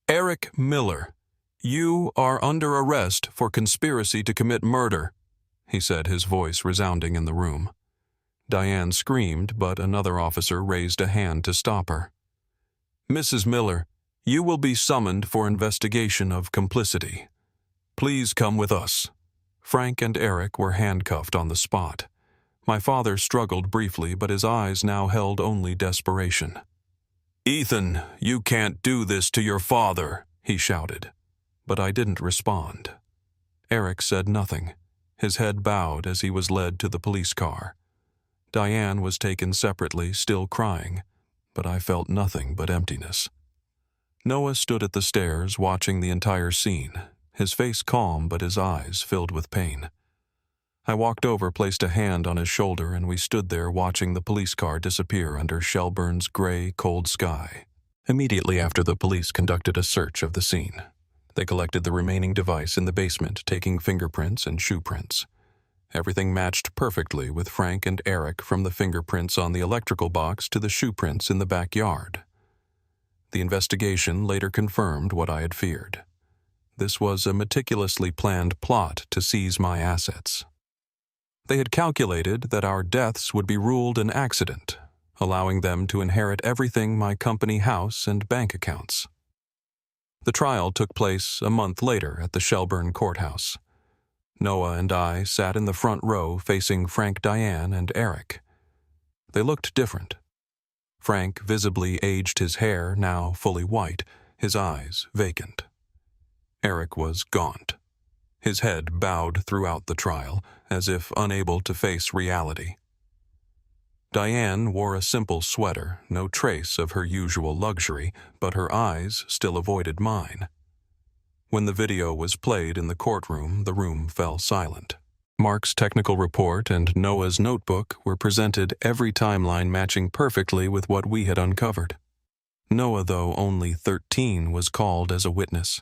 Eric Miller, you are under arrest for conspiracy to commit murder, he said, his voice resounding in the room. Diane screamed, but another officer raised a hand to stop her. Mrs. Miller, you will be summoned for investigation of complicity. Please come with us. Frank and Eric were handcuffed on the spot. My father struggled briefly, but his eyes now held only desperation. Ethan, you can't do this to your father, he shouted. But I didn't respond. Eric said nothing, his head bowed as he was led to the police car. Diane was taken separately, still crying, but I felt nothing but emptiness. Noah stood at the stairs, watching the entire scene, his face calm but his eyes filled with pain. I walked over, placed a hand on his shoulder, and we stood there watching the police car disappear under Shelburne's gray, cold sky. Immediately after, the police conducted a search of the scene. They collected the remaining device in the basement, taking fingerprints and shoe prints. Everything matched perfectly with Frank and Eric, from the fingerprints on the electrical box to the shoe prints in the backyard. The investigation later confirmed what I had feared. This was a meticulously planned plot to seize my assets. They had calculated that our deaths would be ruled an accident, allowing them to inherit everything, my company house and bank accounts. The trial took place a month later at the Shelburne courthouse. Noah and I sat in the front row facing Frank, Diane, and Eric. They looked different. Frank visibly aged, his hair now fully white, his eyes vacant. Eric was gaunt, his head bowed throughout the trial, as if unable to face reality. Diane wore a simple sweater, no trace of her usual luxury, but her eyes still avoided mine. When the video was played in the courtroom, the room fell silent. Mark's technical report and Noah's notebook were presented, every timeline matching perfectly with what we had uncovered. Noah, though only 13, was called as a witness.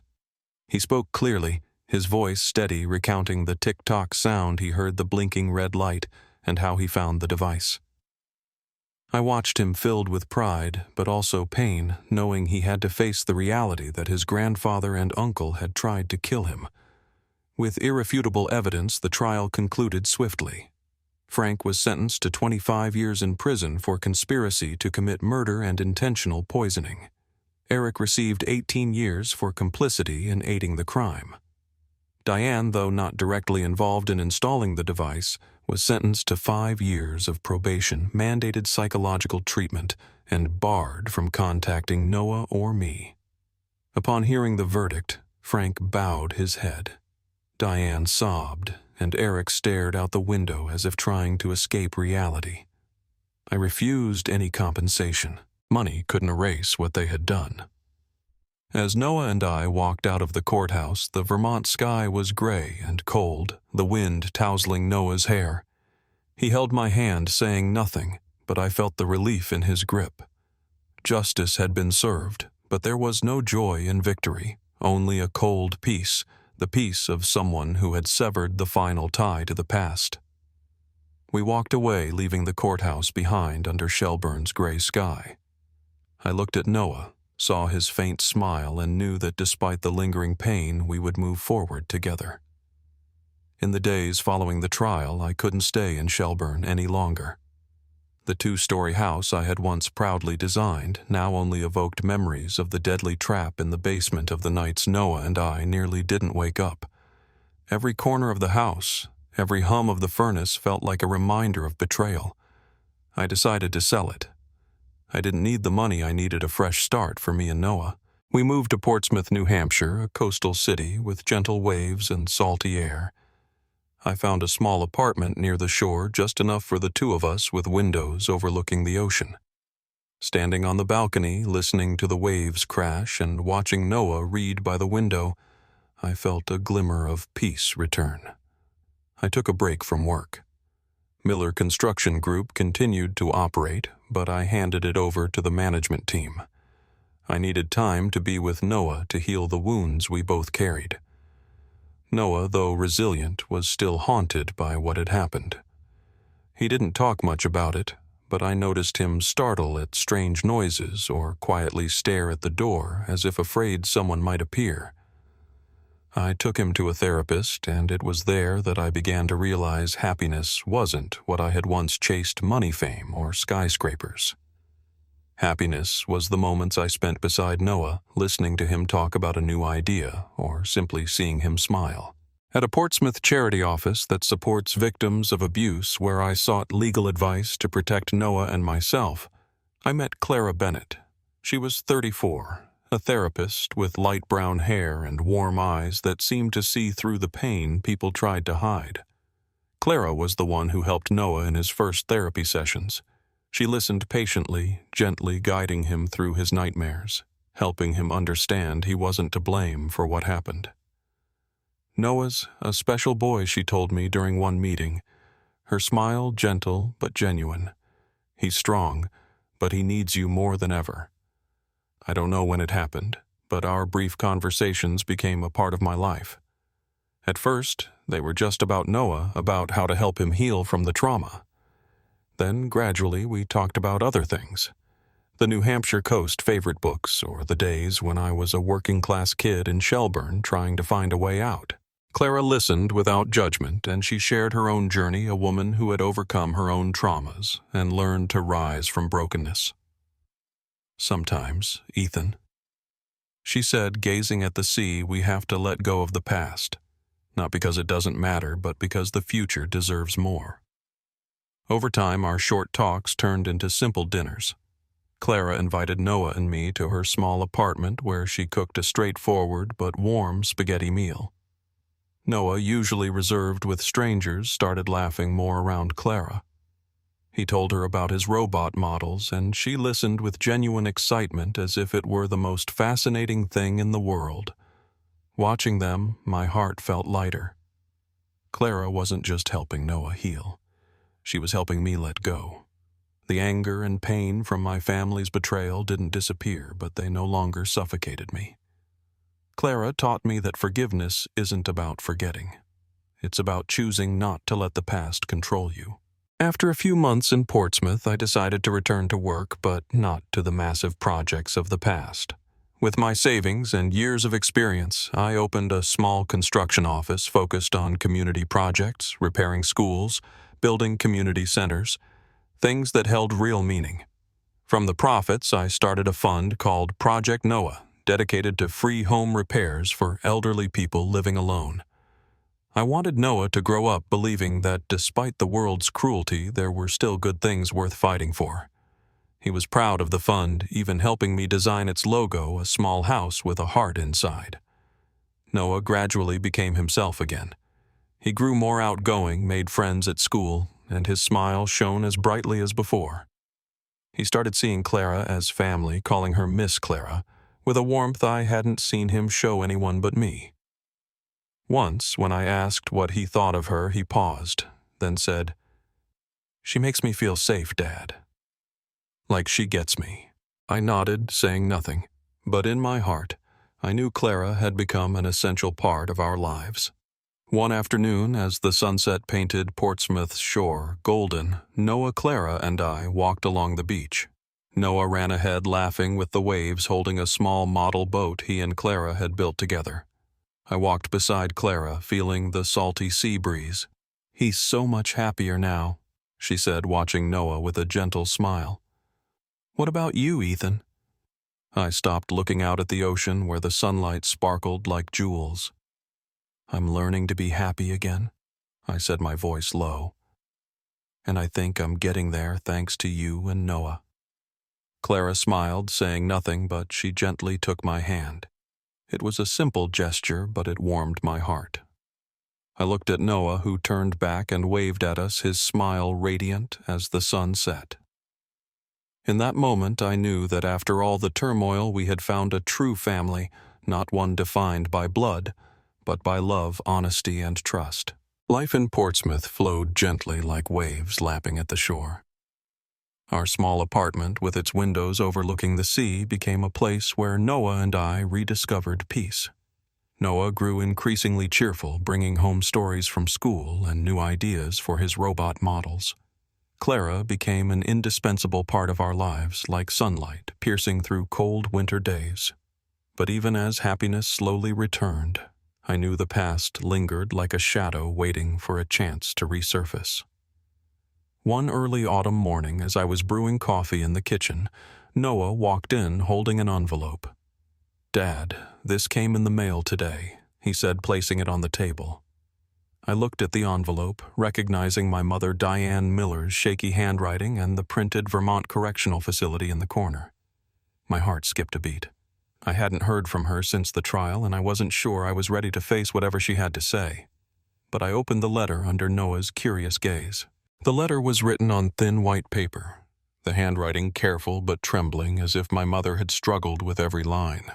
He spoke clearly, his voice steady, recounting the tick-tock sound he heard, the blinking red light, and how he found the device. I watched him, filled with pride, but also pain, knowing he had to face the reality that his grandfather and uncle had tried to kill him. With irrefutable evidence, the trial concluded swiftly. Frank was sentenced to 25 years in prison for conspiracy to commit murder and intentional poisoning. Eric received 18 years for complicity in aiding the crime. Diane, though not directly involved in installing the device, was sentenced to 5 years of probation, mandated psychological treatment, and barred from contacting Noah or me. Upon hearing the verdict, Frank bowed his head. Diane sobbed, and Eric stared out the window as if trying to escape reality. I refused any compensation. Money couldn't erase what they had done. As Noah and I walked out of the courthouse, the Vermont sky was gray and cold, the wind tousling Noah's hair. He held my hand, saying nothing, but I felt the relief in his grip. Justice had been served, but there was no joy in victory, only a cold peace, the peace of someone who had severed the final tie to the past. We walked away, leaving the courthouse behind under Shelburne's gray sky. I looked at Noah, saw his faint smile, and knew that despite the lingering pain, we would move forward together. In the days following the trial, I couldn't stay in Shelburne any longer. The 2-story house I had once proudly designed now only evoked memories of the deadly trap in the basement of the nights Noah and I nearly didn't wake up. Every corner of the house, every hum of the furnace felt like a reminder of betrayal. I decided to sell it. I didn't need the money, I needed a fresh start for me and Noah. We moved to Portsmouth, New Hampshire, a coastal city with gentle waves and salty air. I found a small apartment near the shore, just enough for the 2 of us, with windows overlooking the ocean. Standing on the balcony, listening to the waves crash and watching Noah read by the window, I felt a glimmer of peace return. I took a break from work. Miller Construction Group continued to operate, but I handed it over to the management team. I needed time to be with Noah to heal the wounds we both carried. Noah, though resilient, was still haunted by what had happened. He didn't talk much about it, but I noticed him startle at strange noises or quietly stare at the door as if afraid someone might appear. I took him to a therapist, and it was there that I began to realize happiness wasn't what I had once chased: money, fame, or skyscrapers. Happiness was the moments I spent beside Noah, listening to him talk about a new idea, or simply seeing him smile. At a Portsmouth charity office that supports victims of abuse, where I sought legal advice to protect Noah and myself, I met Clara Bennett. She was 34, a therapist with light brown hair and warm eyes that seemed to see through the pain people tried to hide. Clara was the one who helped Noah in his first therapy sessions. She listened patiently, gently guiding him through his nightmares, helping him understand he wasn't to blame for what happened. Noah's a special boy, she told me during one meeting, her smile gentle but genuine. He's strong, but he needs you more than ever. I don't know when it happened, but our brief conversations became a part of my life. At first, they were just about Noah, about how to help him heal from the trauma. Then, gradually, we talked about other things. The New Hampshire coast favorite books, or the days when I was a working-class kid in Shelburne trying to find a way out. Clara listened without judgment, and she shared her own journey, a woman who had overcome her own traumas and learned to rise from brokenness. Sometimes, Ethan, she said, gazing at the sea, we have to let go of the past, not because it doesn't matter, but because the future deserves more. Over time, our short talks turned into simple dinners. Clara invited Noah and me to her small apartment where she cooked a straightforward but warm spaghetti meal. Noah, usually reserved with strangers, started laughing more around Clara. He told her about his robot models, and she listened with genuine excitement as if it were the most fascinating thing in the world. Watching them, my heart felt lighter. Clara wasn't just helping Noah heal. She was helping me let go. The anger and pain from my family's betrayal didn't disappear, but they no longer suffocated me. Clara taught me that forgiveness isn't about forgetting. It's about choosing not to let the past control you. After a few months in Portsmouth, I decided to return to work, but not to the massive projects of the past. With my savings and years of experience, I opened a small construction office focused on community projects, repairing schools, building community centers, things that held real meaning. From the profits, I started a fund called Project Noah, dedicated to free home repairs for elderly people living alone. I wanted Noah to grow up believing that despite the world's cruelty, there were still good things worth fighting for. He was proud of the fund, even helping me design its logo, a small house with a heart inside. Noah gradually became himself again. He grew more outgoing, made friends at school, and his smile shone as brightly as before. He started seeing Clara as family, calling her Miss Clara, with a warmth I hadn't seen him show anyone but me. Once, when I asked what he thought of her, he paused, then said, "She makes me feel safe, Dad. Like she gets me." I nodded, saying nothing, but in my heart, I knew Clara had become an essential part of our lives. One afternoon, as the sunset painted Portsmouth's shore golden, Noah, Clara, and I walked along the beach. Noah ran ahead laughing with the waves, holding a small model boat he and Clara had built together. I walked beside Clara, feeling the salty sea breeze. "He's so much happier now," she said, watching Noah with a gentle smile. "What about you, Ethan?" I stopped, looking out at the ocean where the sunlight sparkled like jewels. "I'm learning to be happy again," I said, my voice low. "And I think I'm getting there thanks to you and Noah." Clara smiled, saying nothing, but she gently took my hand. It was a simple gesture, but it warmed my heart. I looked at Noah, who turned back and waved at us, his smile radiant as the sun set. In that moment, I knew that after all the turmoil, we had found a true family, not one defined by blood, but by love, honesty, and trust. Life in Portsmouth flowed gently like waves lapping at the shore. Our small apartment, with its windows overlooking the sea, became a place where Noah and I rediscovered peace. Noah grew increasingly cheerful, bringing home stories from school and new ideas for his robot models. Clara became an indispensable part of our lives, like sunlight piercing through cold winter days. But even as happiness slowly returned, I knew the past lingered like a shadow waiting for a chance to resurface. One early autumn morning, as I was brewing coffee in the kitchen, Noah walked in holding an envelope. "Dad, this came in the mail today," he said, placing it on the table. I looked at the envelope, recognizing my mother Diane Miller's shaky handwriting and the printed Vermont Correctional Facility in the corner. My heart skipped a beat. I hadn't heard from her since the trial, and I wasn't sure I was ready to face whatever she had to say. But I opened the letter under Noah's curious gaze. The letter was written on thin white paper, the handwriting careful but trembling, as if my mother had struggled with every line.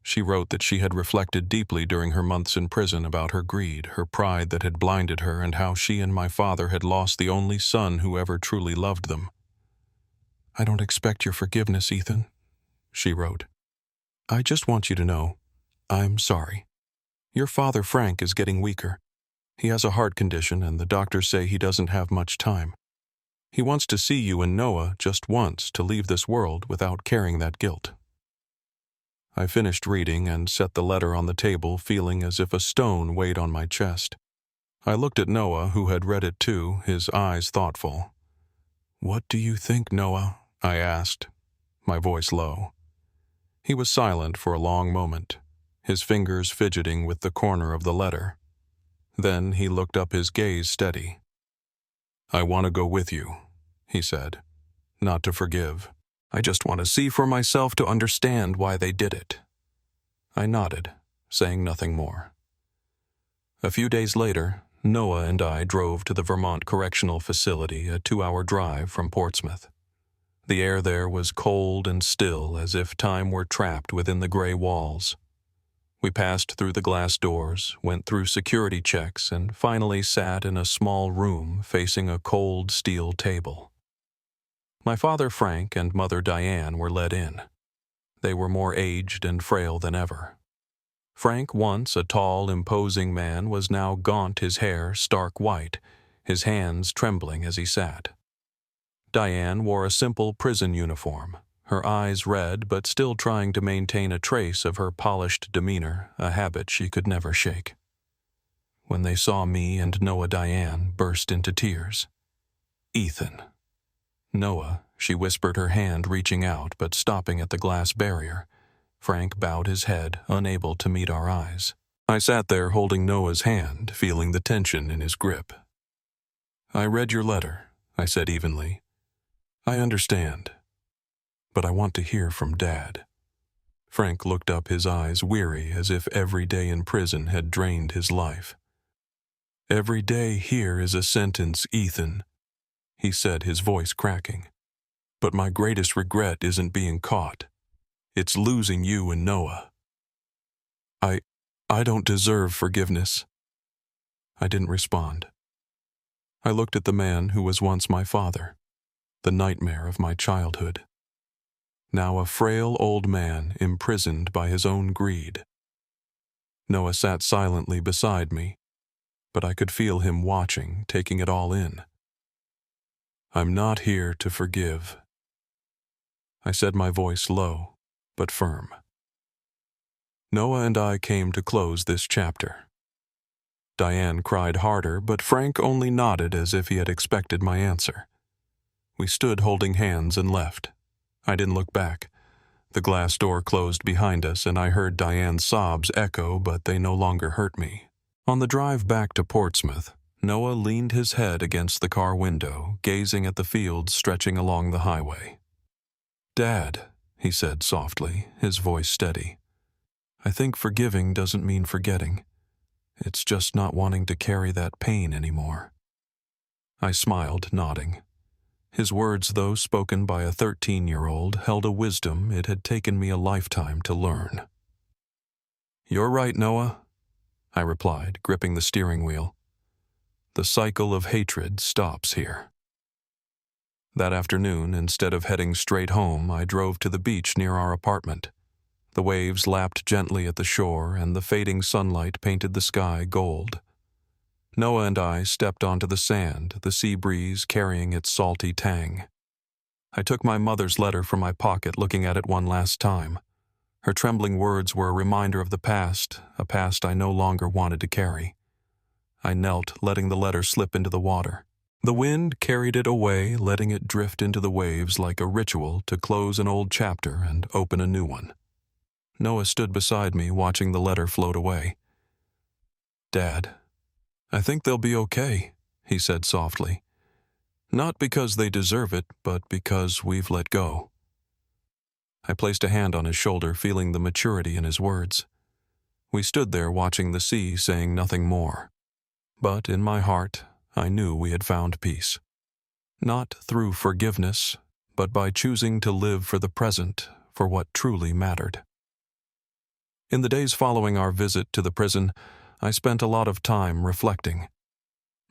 She wrote that she had reflected deeply during her months in prison about her greed, her pride that had blinded her, and how she and my father had lost the only son who ever truly loved them. "I don't expect your forgiveness, Ethan," she wrote. "I just want you to know, I'm sorry. Your father, Frank, is getting weaker. He has a heart condition, and the doctors say he doesn't have much time. He wants to see you and Noah just once to leave this world without carrying that guilt." I finished reading and set the letter on the table, feeling as if a stone weighed on my chest. I looked at Noah, who had read it too, his eyes thoughtful. "What do you think, Noah?" I asked, my voice low. He was silent for a long moment, his fingers fidgeting with the corner of the letter. Then he looked up, his gaze steady. "I want to go with you," he said, "not to forgive. I just want to see for myself, to understand why they did it." I nodded, saying nothing more. A few days later, Noah and I drove to the Vermont Correctional Facility, a 2-hour drive from Portsmouth. The air there was cold and still, as if time were trapped within the gray walls. We passed through the glass doors, went through security checks, and finally sat in a small room facing a cold steel table. My father Frank and mother Diane were led in. They were more aged and frail than ever. Frank, once a tall, imposing man, was now gaunt, his hair stark white, his hands trembling as he sat. Diane wore a simple prison uniform, her eyes red but still trying to maintain a trace of her polished demeanor, a habit she could never shake. When they saw me and Noah, Diane burst into tears. "Ethan." "Noah," she whispered, her hand reaching out but stopping at the glass barrier. Frank bowed his head, unable to meet our eyes. I sat there holding Noah's hand, feeling the tension in his grip. "I read your letter," I said evenly. "I understand. But I want to hear from Dad." Frank looked up, his eyes weary, as if every day in prison had drained his life. "Every day here is a sentence, Ethan," he said, his voice cracking. "But my greatest regret isn't being caught. It's losing you and Noah. I don't deserve forgiveness." I didn't respond. I looked at the man who was once my father, the nightmare of my childhood. Now a frail old man imprisoned by his own greed. Noah sat silently beside me, but I could feel him watching, taking it all in. "I'm not here to forgive." I said, my voice low, but firm. Noah and I came to close this chapter. Diane cried harder, but Frank only nodded as if he had expected my answer. We stood holding hands and left. I didn't look back. The glass door closed behind us, and I heard Diane's sobs echo, but they no longer hurt me. On the drive back to Portsmouth, Noah leaned his head against the car window, gazing at the fields stretching along the highway. "Dad," he said softly, his voice steady, "I think forgiving doesn't mean forgetting. It's just not wanting to carry that pain anymore." I smiled, nodding. His words, though spoken by a 13-year-old, held a wisdom it had taken me a lifetime to learn. "You're right, Noah," I replied, gripping the steering wheel. "The cycle of hatred stops here." That afternoon, instead of heading straight home, I drove to the beach near our apartment. The waves lapped gently at the shore, and the fading sunlight painted the sky gold. Noah and I stepped onto the sand, the sea breeze carrying its salty tang. I took my mother's letter from my pocket, looking at it one last time. Her trembling words were a reminder of the past, a past I no longer wanted to carry. I knelt, letting the letter slip into the water. The wind carried it away, letting it drift into the waves like a ritual to close an old chapter and open a new one. Noah stood beside me, watching the letter float away. "Dad, I think they'll be okay," he said softly. "Not because they deserve it, but because we've let go." I placed a hand on his shoulder, feeling the maturity in his words. We stood there watching the sea, saying nothing more. But in my heart, I knew we had found peace. Not through forgiveness, but by choosing to live for the present, for what truly mattered. In the days following our visit to the prison, I spent a lot of time reflecting.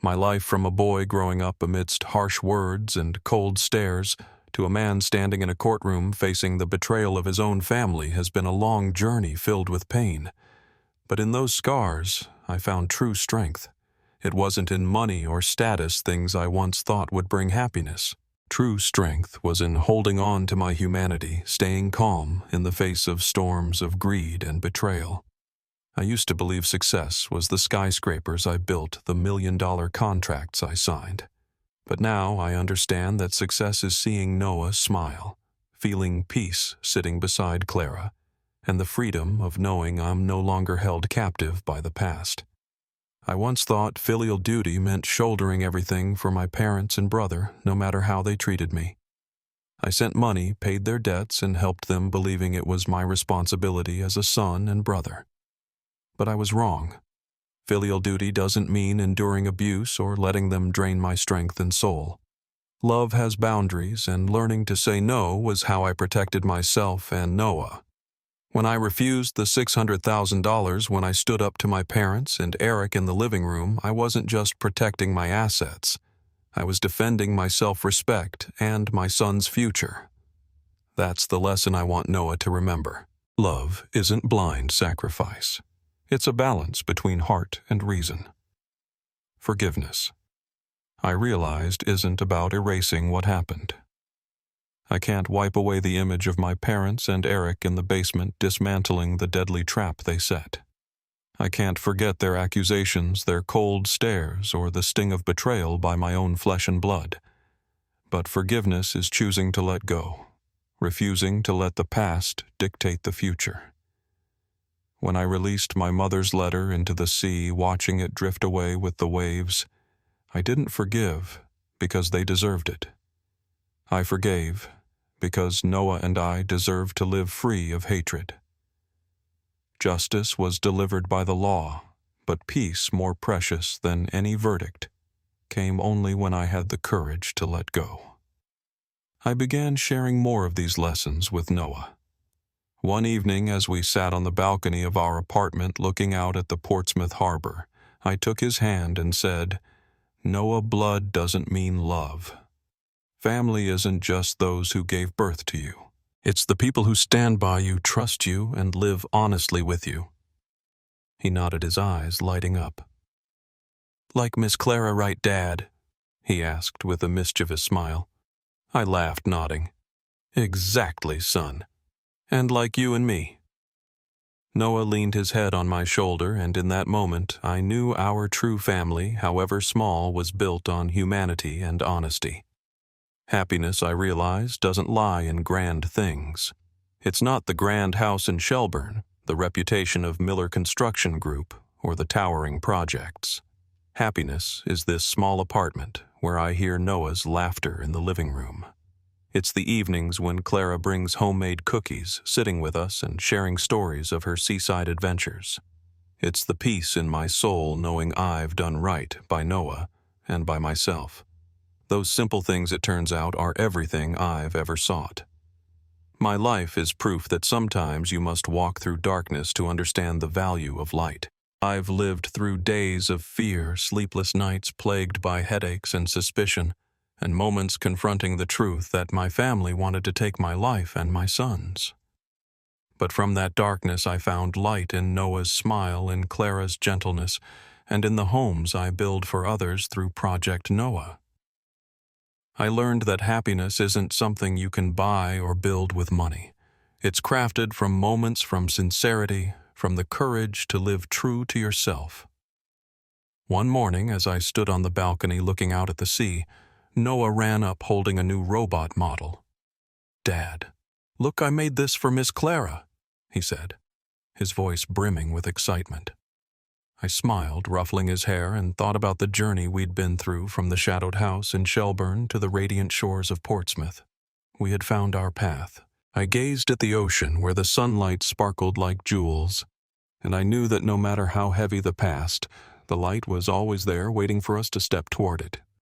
My life from a boy growing up amidst harsh words and cold stares to a man standing in a courtroom facing the betrayal of his own family has been a long journey filled with pain. But in those scars, I found true strength. It wasn't in money or status, things I once thought would bring happiness. True strength was in holding on to my humanity, staying calm in the face of storms of greed and betrayal. I used to believe success was the skyscrapers I built, the $1,000,000 contracts I signed. But now I understand that success is seeing Noah smile, feeling peace sitting beside Clara, and the freedom of knowing I'm no longer held captive by the past. I once thought filial duty meant shouldering everything for my parents and brother, no matter how they treated me. I sent money, paid their debts, and helped them, believing it was my responsibility as a son and brother. But I was wrong. Filial duty doesn't mean enduring abuse or letting them drain my strength and soul. Love has boundaries, and learning to say no was how I protected myself and Noah. When I refused the $600,000 when I stood up to my parents and Eric in the living room, I wasn't just protecting my assets. I was defending my self-respect and my son's future. That's the lesson I want Noah to remember. Love isn't blind sacrifice. It's a balance between heart and reason. Forgiveness, I realized, isn't about erasing what happened. I can't wipe away the image of my parents and Eric in the basement dismantling the deadly trap they set. I can't forget their accusations, their cold stares, or the sting of betrayal by my own flesh and blood. But forgiveness is choosing to let go, refusing to let the past dictate the future. When I released my mother's letter into the sea, watching it drift away with the waves, I didn't forgive because they deserved it. I forgave because Noah and I deserved to live free of hatred. Justice was delivered by the law, but peace, more precious than any verdict, came only when I had the courage to let go. I began sharing more of these lessons with Noah. One evening, as we sat on the balcony of our apartment looking out at the Portsmouth harbor, I took his hand and said, "Noah, blood doesn't mean love. Family isn't just those who gave birth to you. It's the people who stand by you, trust you, and live honestly with you." He nodded, his eyes lighting up. "Like Miss Clara, right, Dad?" he asked with a mischievous smile. I laughed, nodding. "Exactly, son. And like you and me." Noah leaned his head on my shoulder, and in that moment I knew our true family, however small, was built on humanity and honesty. Happiness, I realized, doesn't lie in grand things. It's not the grand house in Shelburne, the reputation of Miller Construction Group, or the towering projects. Happiness is this small apartment where I hear Noah's laughter in the living room. It's the evenings when Clara brings homemade cookies, sitting with us and sharing stories of her seaside adventures. It's the peace in my soul knowing I've done right by Noah and by myself. Those simple things, it turns out, are everything I've ever sought. My life is proof that sometimes you must walk through darkness to understand the value of light. I've lived through days of fear, sleepless nights plagued by headaches and suspicion, and moments confronting the truth that my family wanted to take my life and my son's. But from that darkness I found light in Noah's smile, in Clara's gentleness, and in the homes I build for others through Project Noah. I learned that happiness isn't something you can buy or build with money. It's crafted from moments, from sincerity, from the courage to live true to yourself. One morning, as I stood on the balcony looking out at the sea, Noah ran up holding a new robot model. "Dad, look, I made this for Miss Clara," he said, his voice brimming with excitement. I smiled, ruffling his hair, and thought about the journey we'd been through from the shadowed house in Shelburne to the radiant shores of Portsmouth. We had found our path. I gazed at the ocean where the sunlight sparkled like jewels, and I knew that no matter how heavy the past, the light was always there waiting for us to step toward it.